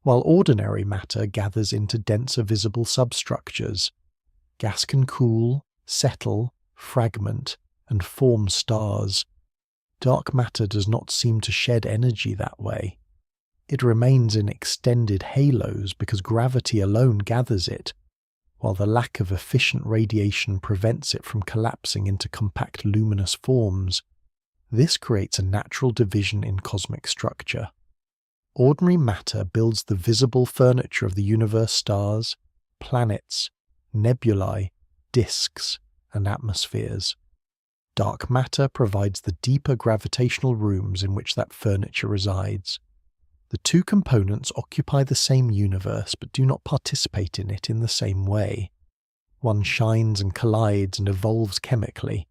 while ordinary matter gathers into denser visible substructures. Gas can cool, settle, fragment, and form stars. Dark matter does not seem to shed energy that way. It remains in extended halos because gravity alone gathers it, while the lack of efficient radiation prevents it from collapsing into compact luminous forms. This creates a natural division in cosmic structure. Ordinary matter builds the visible furniture of the universe: stars, planets, nebulae, disks, and atmospheres. Dark matter provides the deeper gravitational rooms in which that furniture resides. The two components occupy the same universe but do not participate in it in the same way. One shines and collides and evolves chemically.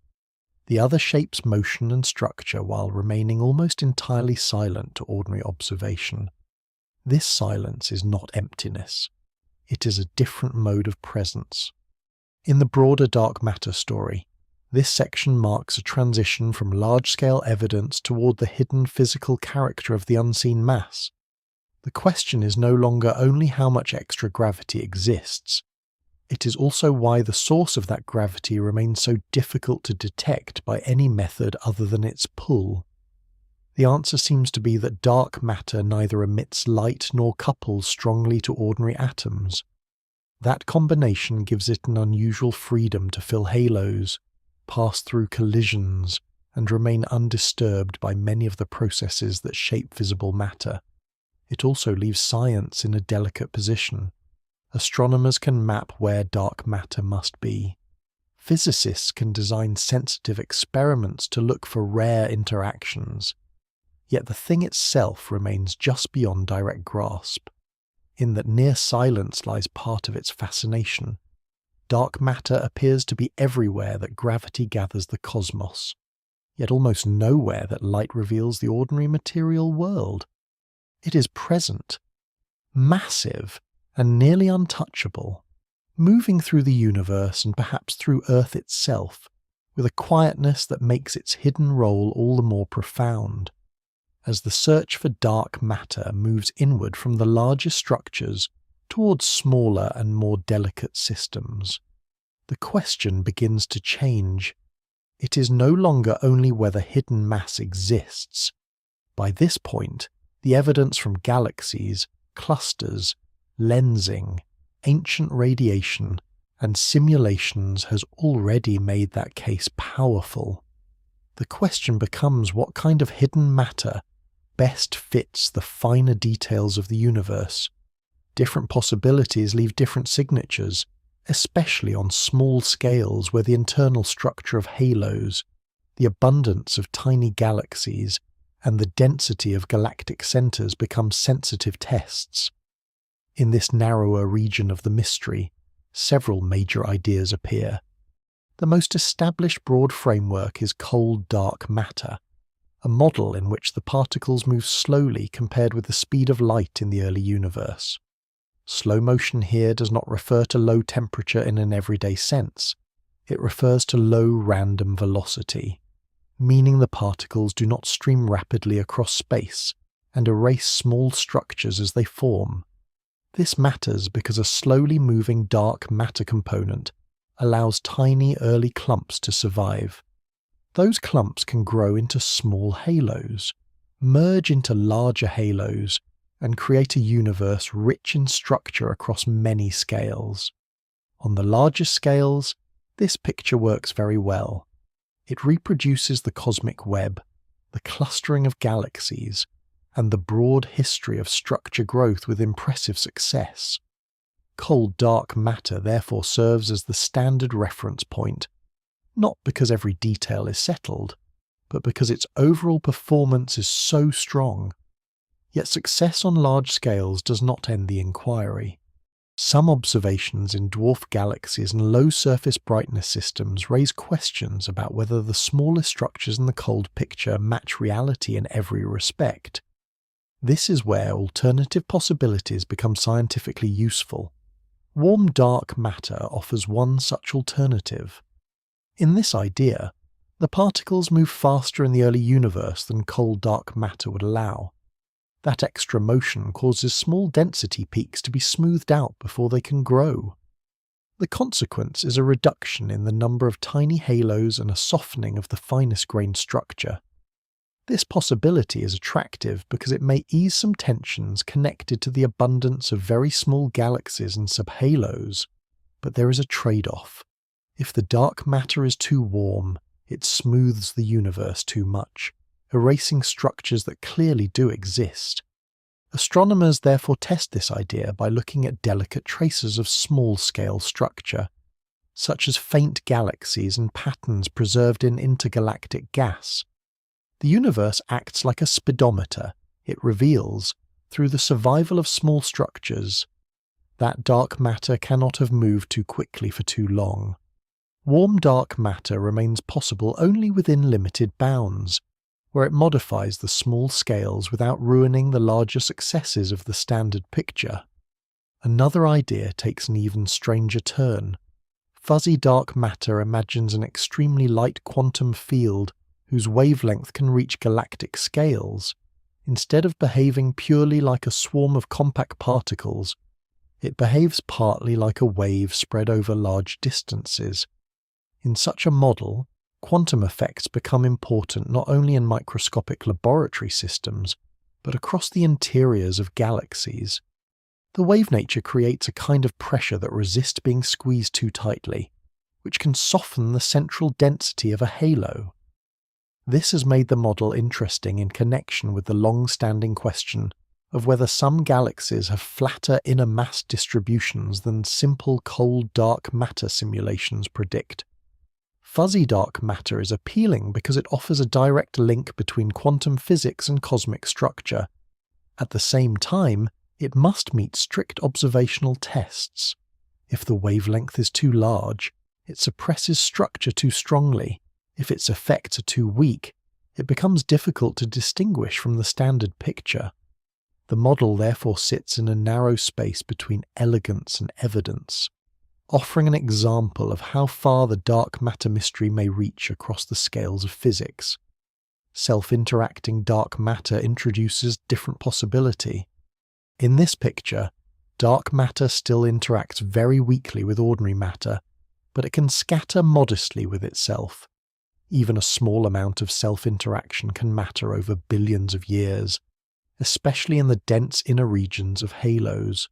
The other shapes motion and structure while remaining almost entirely silent to ordinary observation. This silence is not emptiness. It is a different mode of presence. In the broader dark matter story, this section marks a transition from large-scale evidence toward the hidden physical character of the unseen mass. The question is no longer only how much extra gravity exists. It is also why the source of that gravity remains so difficult to detect by any method other than its pull. The answer seems to be that dark matter neither emits light nor couples strongly to ordinary atoms. That combination gives it an unusual freedom to fill halos, pass through collisions, and remain undisturbed by many of the processes that shape visible matter. It also leaves science in a delicate position. Astronomers can map where dark matter must be. Physicists can design sensitive experiments to look for rare interactions. Yet the thing itself remains just beyond direct grasp, in that near silence lies part of its fascination. Dark matter appears to be everywhere that gravity gathers the cosmos, yet almost nowhere that light reveals the ordinary material world. It is present, massive, and nearly untouchable, moving through the universe and perhaps through Earth itself, with a quietness that makes its hidden role all the more profound. As the search for dark matter moves inward from the larger structures towards smaller and more delicate systems, the question begins to change. It is no longer only whether hidden mass exists. By this point, the evidence from galaxies, clusters, lensing, ancient radiation, and simulations has already made that case powerful. The question becomes what kind of hidden matter best fits the finer details of the universe. Different possibilities leave different signatures, especially on small scales where the internal structure of halos, the abundance of tiny galaxies, and the density of galactic centers become sensitive tests. In this narrower region of the mystery, several major ideas appear. The most established broad framework is cold dark matter, a model in which the particles move slowly compared with the speed of light in the early universe. Slow motion here does not refer to low temperature in an everyday sense. It refers to low random velocity, meaning the particles do not stream rapidly across space and erase small structures as they form. This matters because a slowly moving dark matter component allows tiny early clumps to survive. Those clumps can grow into small halos, merge into larger halos, and create a universe rich in structure across many scales. On the larger scales, this picture works very well. It reproduces the cosmic web, the clustering of galaxies, and the broad history of structure growth with impressive success. cold dark matter therefore serves as the standard reference point, not because every detail is settled, but because its overall performance is so strong. Yet success on large scales does not end the inquiry. Some observations in dwarf galaxies and low surface brightness systems raise questions about whether the smallest structures in the cold picture match reality in every respect. This is where alternative possibilities become scientifically useful. Warm dark matter offers one such alternative. In this idea, the particles move faster in the early universe than cold dark matter would allow. That extra motion causes small density peaks to be smoothed out before they can grow. The consequence is a reduction in the number of tiny halos and a softening of the finest grained structure. This possibility is attractive because it may ease some tensions connected to the abundance of very small galaxies and subhalos, but there is a trade-off. If the dark matter is too warm, it smooths the universe too much, erasing structures that clearly do exist. Astronomers therefore test this idea by looking at delicate traces of small-scale structure, such as faint galaxies and patterns preserved in intergalactic gas. The universe acts like a speedometer. It reveals, through the survival of small structures, that dark matter cannot have moved too quickly for too long. Warm dark matter remains possible only within limited bounds, where it modifies the small scales without ruining the larger successes of the standard picture. Another idea takes an even stranger turn. Fuzzy dark matter imagines an extremely light quantum field whose wavelength can reach galactic scales. Instead of behaving purely like a swarm of compact particles, it behaves partly like a wave spread over large distances. In such a model, quantum effects become important not only in microscopic laboratory systems, but across the interiors of galaxies. The wave nature creates a kind of pressure that resists being squeezed too tightly, which can soften the central density of a halo. This has made the model interesting in connection with the long-standing question of whether some galaxies have flatter inner mass distributions than simple cold dark matter simulations predict. Fuzzy dark matter is appealing because it offers a direct link between quantum physics and cosmic structure. At the same time, it must meet strict observational tests. If the wavelength is too large, it suppresses structure too strongly. If its effects are too weak, it becomes difficult to distinguish from the standard picture. The model therefore sits in a narrow space between elegance and evidence, offering an example of how far the dark matter mystery may reach across the scales of physics. Self-interacting dark matter introduces different possibility. In this picture, dark matter still interacts very weakly with ordinary matter, but it can scatter modestly with itself. Even a small amount of self-interaction can matter over billions of years, especially in the dense inner regions of halos.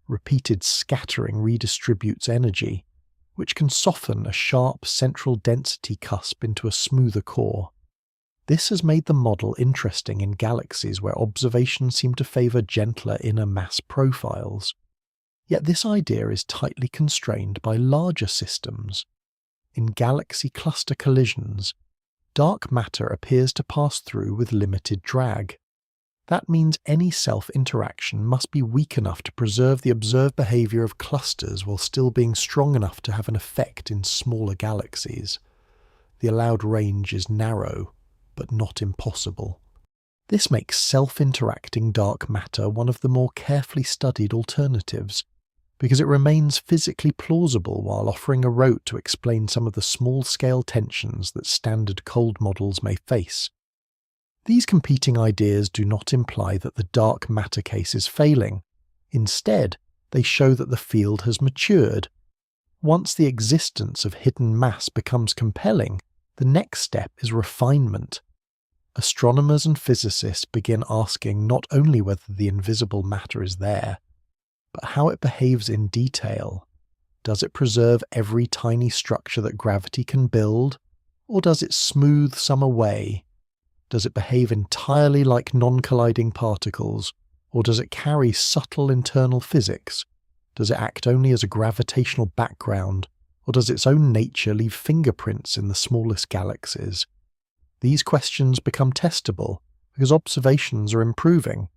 Repeated scattering redistributes energy, which can soften a sharp central density cusp into a smoother core. This has made the model interesting in galaxies where observations seem to favour gentler inner mass profiles. Yet this idea is tightly constrained by larger systems. In galaxy cluster collisions, dark matter appears to pass through with limited drag. That means any self-interaction must be weak enough to preserve the observed behaviour of clusters while still being strong enough to have an effect in smaller galaxies. The allowed range is narrow, but not impossible. This makes self-interacting dark matter one of the more carefully studied alternatives, because it remains physically plausible while offering a route to explain some of the small-scale tensions that standard cold models may face. These competing ideas do not imply that the dark matter case is failing. Instead, they show that the field has matured. Once the existence of hidden mass becomes compelling, the next step is refinement. Astronomers and physicists begin asking not only whether the invisible matter is there, but how it behaves in detail. Does it preserve every tiny structure that gravity can build, or does it smooth some away? Does it behave entirely like non-colliding particles, or does it carry subtle internal physics? Does it act only as a gravitational background, or does its own nature leave fingerprints in the smallest galaxies? These questions become testable because observations are improving.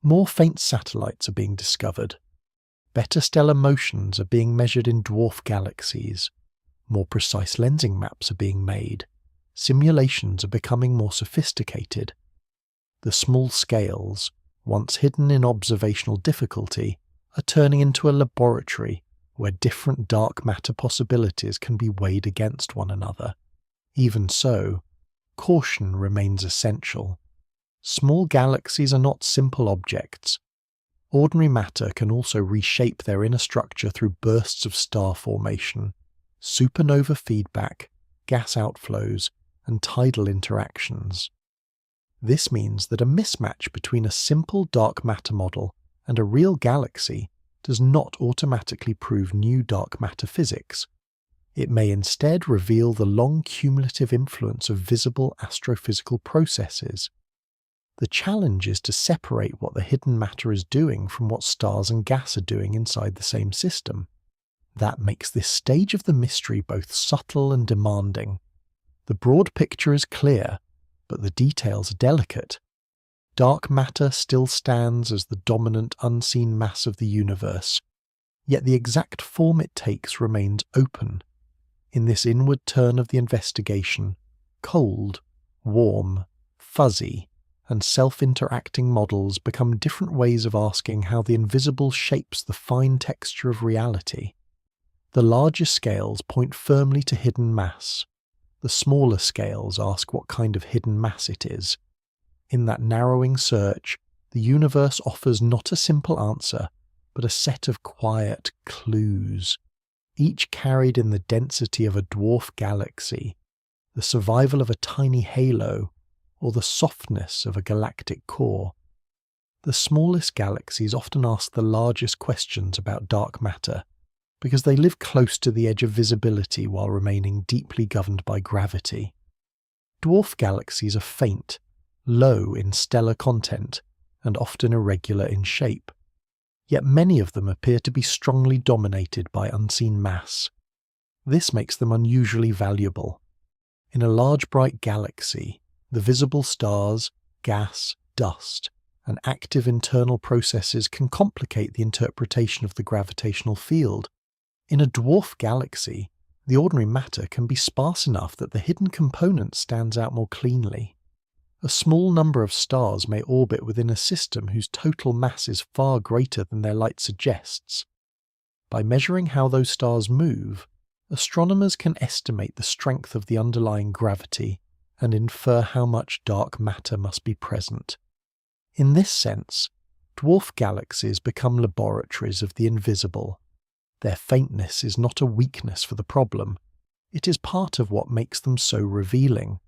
More faint satellites are being discovered. Better stellar motions are being measured in dwarf galaxies. More precise lensing maps are being made. Simulations are becoming more sophisticated. The small scales, once hidden in observational difficulty, are turning into a laboratory where different dark matter possibilities can be weighed against one another. Even so, caution remains essential. Small galaxies are not simple objects. Ordinary matter can also reshape their inner structure through bursts of star formation, supernova feedback, gas outflows, and tidal interactions. This means that a mismatch between a simple dark matter model and a real galaxy does not automatically prove new dark matter physics. It may instead reveal the long cumulative influence of visible astrophysical processes. The challenge is to separate what the hidden matter is doing from what stars and gas are doing inside the same system. That makes this stage of the mystery both subtle and demanding. The broad picture is clear, but the details are delicate. Dark matter still stands as the dominant unseen mass of the universe, yet the exact form it takes remains open. In this inward turn of the investigation, cold, warm, fuzzy, and self-interacting models become different ways of asking how the invisible shapes the fine texture of reality. The larger scales point firmly to hidden mass. The smaller scales ask what kind of hidden mass it is. In that narrowing search, the universe offers not a simple answer, but a set of quiet clues, each carried in the density of a dwarf galaxy, the survival of a tiny halo, or the softness of a galactic core. The smallest galaxies often ask the largest questions about dark matter, because they live close to the edge of visibility while remaining deeply governed by gravity. Dwarf galaxies are faint, low in stellar content, and often irregular in shape. Yet many of them appear to be strongly dominated by unseen mass. This makes them unusually valuable. In a large bright galaxy, the visible stars, gas, dust, and active internal processes can complicate the interpretation of the gravitational field. In a dwarf galaxy, the ordinary matter can be sparse enough that the hidden component stands out more cleanly. A small number of stars may orbit within a system whose total mass is far greater than their light suggests. By measuring how those stars move, astronomers can estimate the strength of the underlying gravity and infer how much dark matter must be present. In this sense, dwarf galaxies become laboratories of the invisible. Their faintness is not a weakness for the problem. It is part of what makes them so revealing.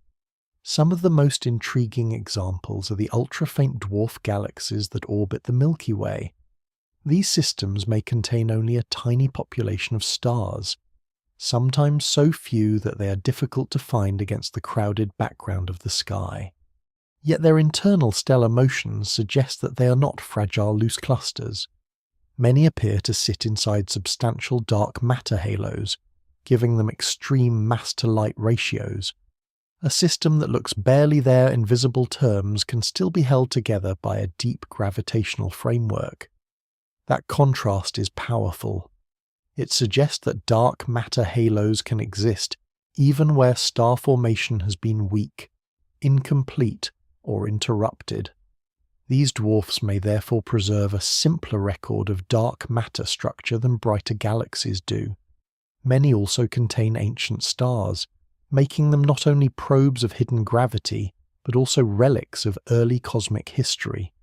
Some of the most intriguing examples are the ultra-faint dwarf galaxies that orbit the Milky Way. These systems may contain only a tiny population of stars, sometimes so few that they are difficult to find against the crowded background of the sky. Yet their internal stellar motions suggest that they are not fragile loose clusters. Many appear to sit inside substantial dark matter halos, giving them extreme mass-to-light ratios. A system that looks barely there in visible terms can still be held together by a deep gravitational framework. That contrast is powerful. It suggests that dark matter halos can exist even where star formation has been weak, incomplete, or interrupted. These dwarfs may therefore preserve a simpler record of dark matter structure than brighter galaxies do. Many also contain ancient stars, making them not only probes of hidden gravity, but also relics of early cosmic history.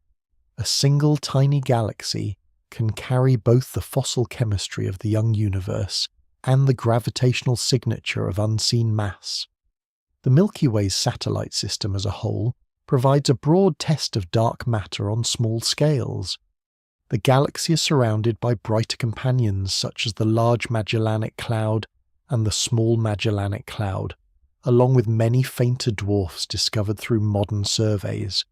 A single tiny galaxy can carry both the fossil chemistry of the young universe and the gravitational signature of unseen mass. The Milky Way's satellite system as a whole provides a broad test of dark matter on small scales. The galaxy is surrounded by brighter companions such as the Large Magellanic Cloud and the Small Magellanic Cloud, along with many fainter dwarfs discovered through modern surveys.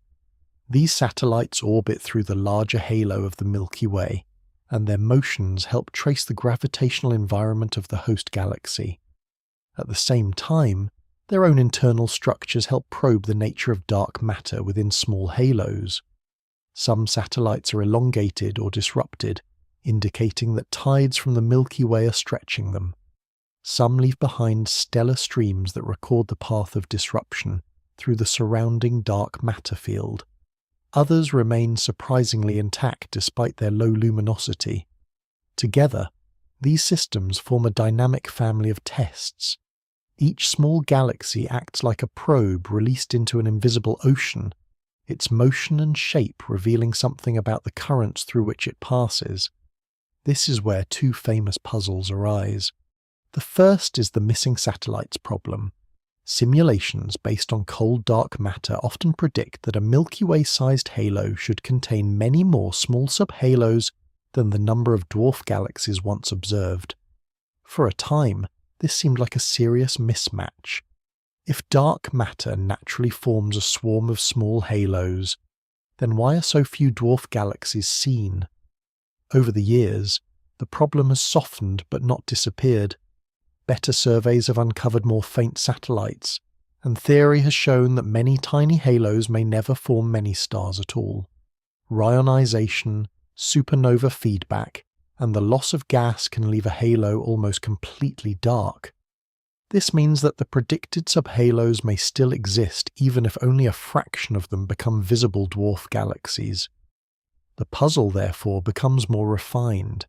These satellites orbit through the larger halo of the Milky Way, and their motions help trace the gravitational environment of the host galaxy. At the same time, their own internal structures help probe the nature of dark matter within small halos. Some satellites are elongated or disrupted, indicating that tides from the Milky Way are stretching them. Some leave behind stellar streams that record the path of disruption through the surrounding dark matter field. Others remain surprisingly intact despite their low luminosity. Together, these systems form a dynamic family of tests. Each small galaxy acts like a probe released into an invisible ocean, its motion and shape revealing something about the currents through which it passes. This is where two famous puzzles arise. The first is the missing satellites problem. Simulations based on cold dark matter often predict that a Milky Way-sized halo should contain many more small subhalos than the number of dwarf galaxies once observed. For a time, this seemed like a serious mismatch. If dark matter naturally forms a swarm of small halos, then why are so few dwarf galaxies seen? Over the years, the problem has softened but not disappeared. Better surveys have uncovered more faint satellites, and theory has shown that many tiny halos may never form many stars at all. Rionization, supernova feedback, and the loss of gas can leave a halo almost completely dark. This means that the predicted subhalos may still exist even if only a fraction of them become visible dwarf galaxies. The puzzle, therefore, becomes more refined.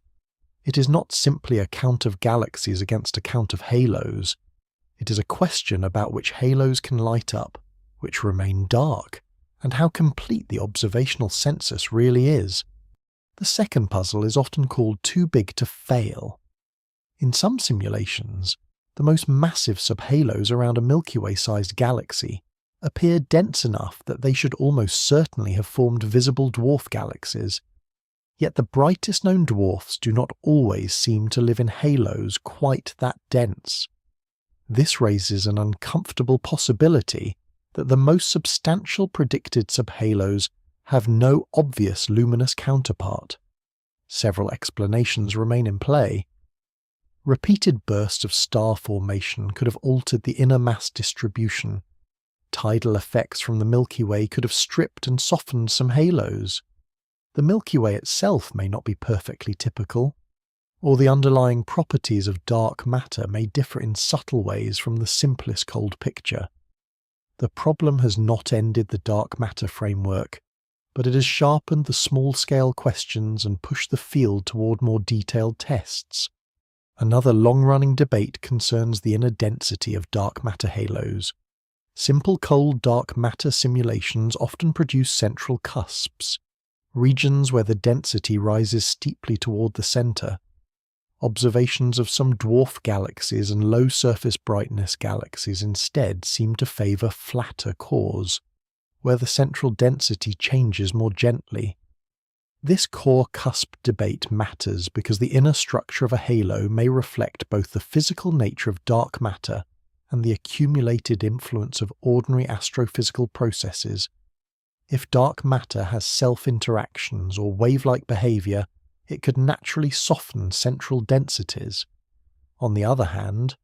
It is not simply a count of galaxies against a count of halos. It is a question about which halos can light up, which remain dark, and how complete the observational census really is. The second puzzle is often called too big to fail. In some simulations, the most massive subhalos around a Milky Way-sized galaxy appear dense enough that they should almost certainly have formed visible dwarf galaxies. Yet the brightest known dwarfs do not always seem to live in halos quite that dense. This raises an uncomfortable possibility that the most substantial predicted subhalos have no obvious luminous counterpart. Several explanations remain in play. Repeated bursts of star formation could have altered the inner mass distribution. Tidal effects from the Milky Way could have stripped and softened some halos. The Milky Way itself may not be perfectly typical, or the underlying properties of dark matter may differ in subtle ways from the simplest cold picture. The problem has not ended the dark matter framework, but it has sharpened the small-scale questions and pushed the field toward more detailed tests. Another long-running debate concerns the inner density of dark matter halos. Simple cold dark matter simulations often produce central cusps, regions where the density rises steeply toward the center. Observations of some dwarf galaxies and low surface brightness galaxies instead seem to favor flatter cores, where the central density changes more gently. This core cusp debate matters because the inner structure of a halo may reflect both the physical nature of dark matter and the accumulated influence of ordinary astrophysical processes. If dark matter has self-interactions or wave-like behavior, it could naturally soften central densities. On the other hand,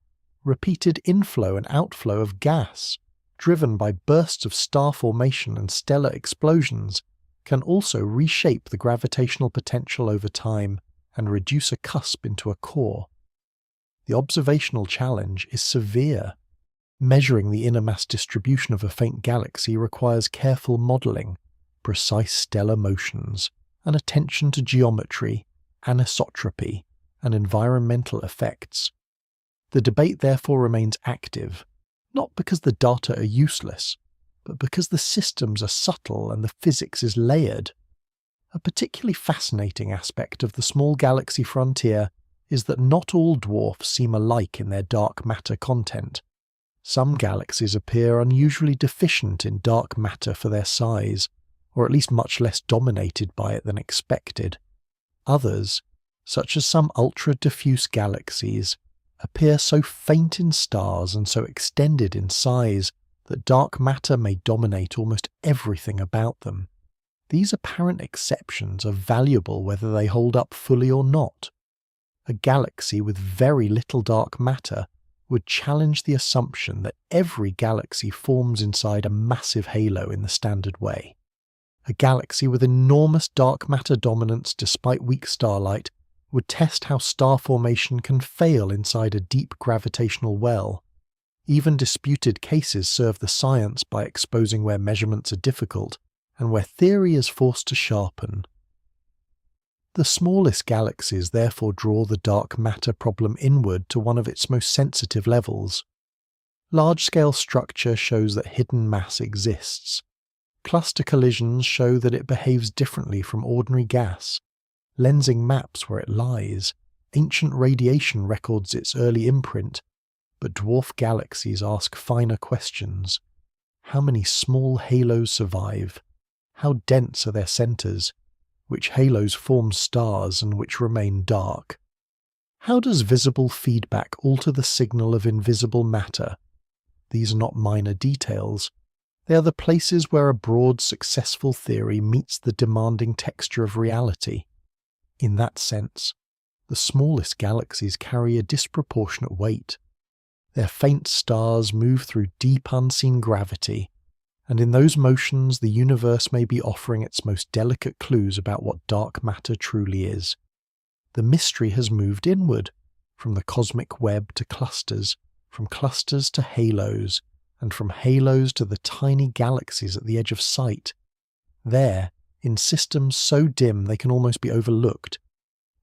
repeated inflow and outflow of gas, driven by bursts of star formation and stellar explosions, can also reshape the gravitational potential over time and reduce a cusp into a core. The observational challenge is severe. Measuring the inner mass distribution of a faint galaxy requires careful modelling, precise stellar motions, and attention to geometry, anisotropy, and environmental effects. The debate therefore remains active, not because the data are useless, but because the systems are subtle and the physics is layered. A particularly fascinating aspect of the small galaxy frontier is that not all dwarfs seem alike in their dark matter content. Some galaxies appear unusually deficient in dark matter for their size, or at least much less dominated by it than expected. Others, such as some ultra-diffuse galaxies, appear so faint in stars and so extended in size that dark matter may dominate almost everything about them. These apparent exceptions are valuable whether they hold up fully or not. A galaxy with very little dark matter would challenge the assumption that every galaxy forms inside a massive halo in the standard way. A galaxy with enormous dark matter dominance despite weak starlight would test how star formation can fail inside a deep gravitational well. Even disputed cases serve the science by exposing where measurements are difficult and where theory is forced to sharpen. The smallest galaxies therefore draw the dark matter problem inward to one of its most sensitive levels. Large-scale structure shows that hidden mass exists. Cluster collisions show that it behaves differently from ordinary gas. Lensing maps where it lies. Ancient radiation records its early imprint. But dwarf galaxies ask finer questions. How many small halos survive? How dense are their centers? Which halos form stars and which remain dark? How does visible feedback alter the signal of invisible matter? These are not minor details. They are the places where a broad, successful theory meets the demanding texture of reality. In that sense, the smallest galaxies carry a disproportionate weight. Their faint stars move through deep unseen gravity, and in those motions the universe may be offering its most delicate clues about what dark matter truly is. The mystery has moved inward, from the cosmic web to clusters, from clusters to halos, and from halos to the tiny galaxies at the edge of sight. There, in systems so dim they can almost be overlooked,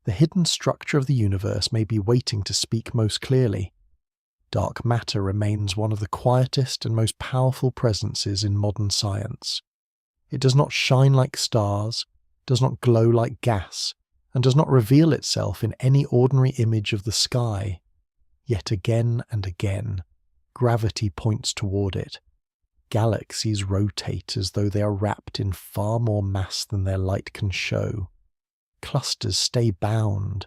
the hidden structure of the universe may be waiting to speak most clearly. Dark matter remains one of the quietest and most powerful presences in modern science. It does not shine like stars, does not glow like gas, and does not reveal itself in any ordinary image of the sky. Yet again and again, gravity points toward it. Galaxies rotate as though they are wrapped in far more mass than their light can show. Clusters stay bound,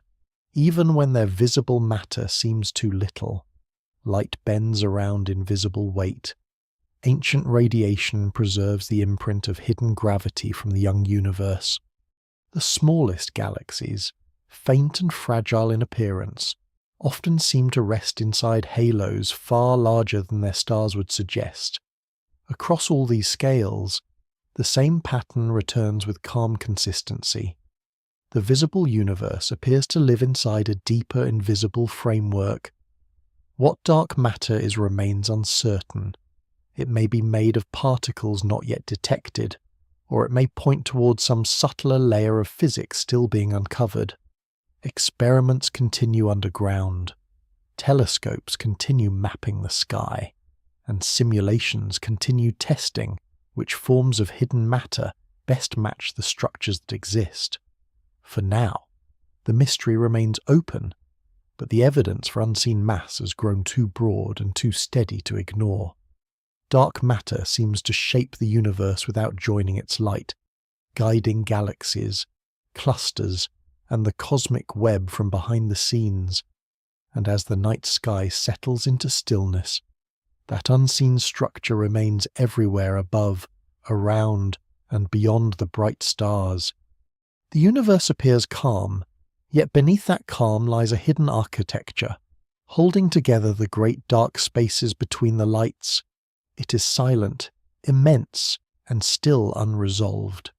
even when their visible matter seems too little. Light bends around invisible weight. Ancient radiation preserves the imprint of hidden gravity from the young universe. The smallest galaxies, faint and fragile in appearance, often seem to rest inside halos far larger than their stars would suggest. Across all these scales, the same pattern returns with calm consistency. The visible universe appears to live inside a deeper invisible framework. What dark matter is remains uncertain. It may be made of particles not yet detected, or it may point towards some subtler layer of physics still being uncovered. Experiments continue underground. Telescopes continue mapping the sky, and simulations continue testing which forms of hidden matter best match the structures that exist. For now, the mystery remains open, but the evidence for unseen mass has grown too broad and too steady to ignore. Dark matter seems to shape the universe without joining its light, guiding galaxies, clusters, and the cosmic web from behind the scenes. And as the night sky settles into stillness, that unseen structure remains everywhere above, around, and beyond the bright stars. The universe appears calm, yet beneath that calm lies a hidden architecture, holding together the great dark spaces between the lights. It is silent, immense, and still unresolved.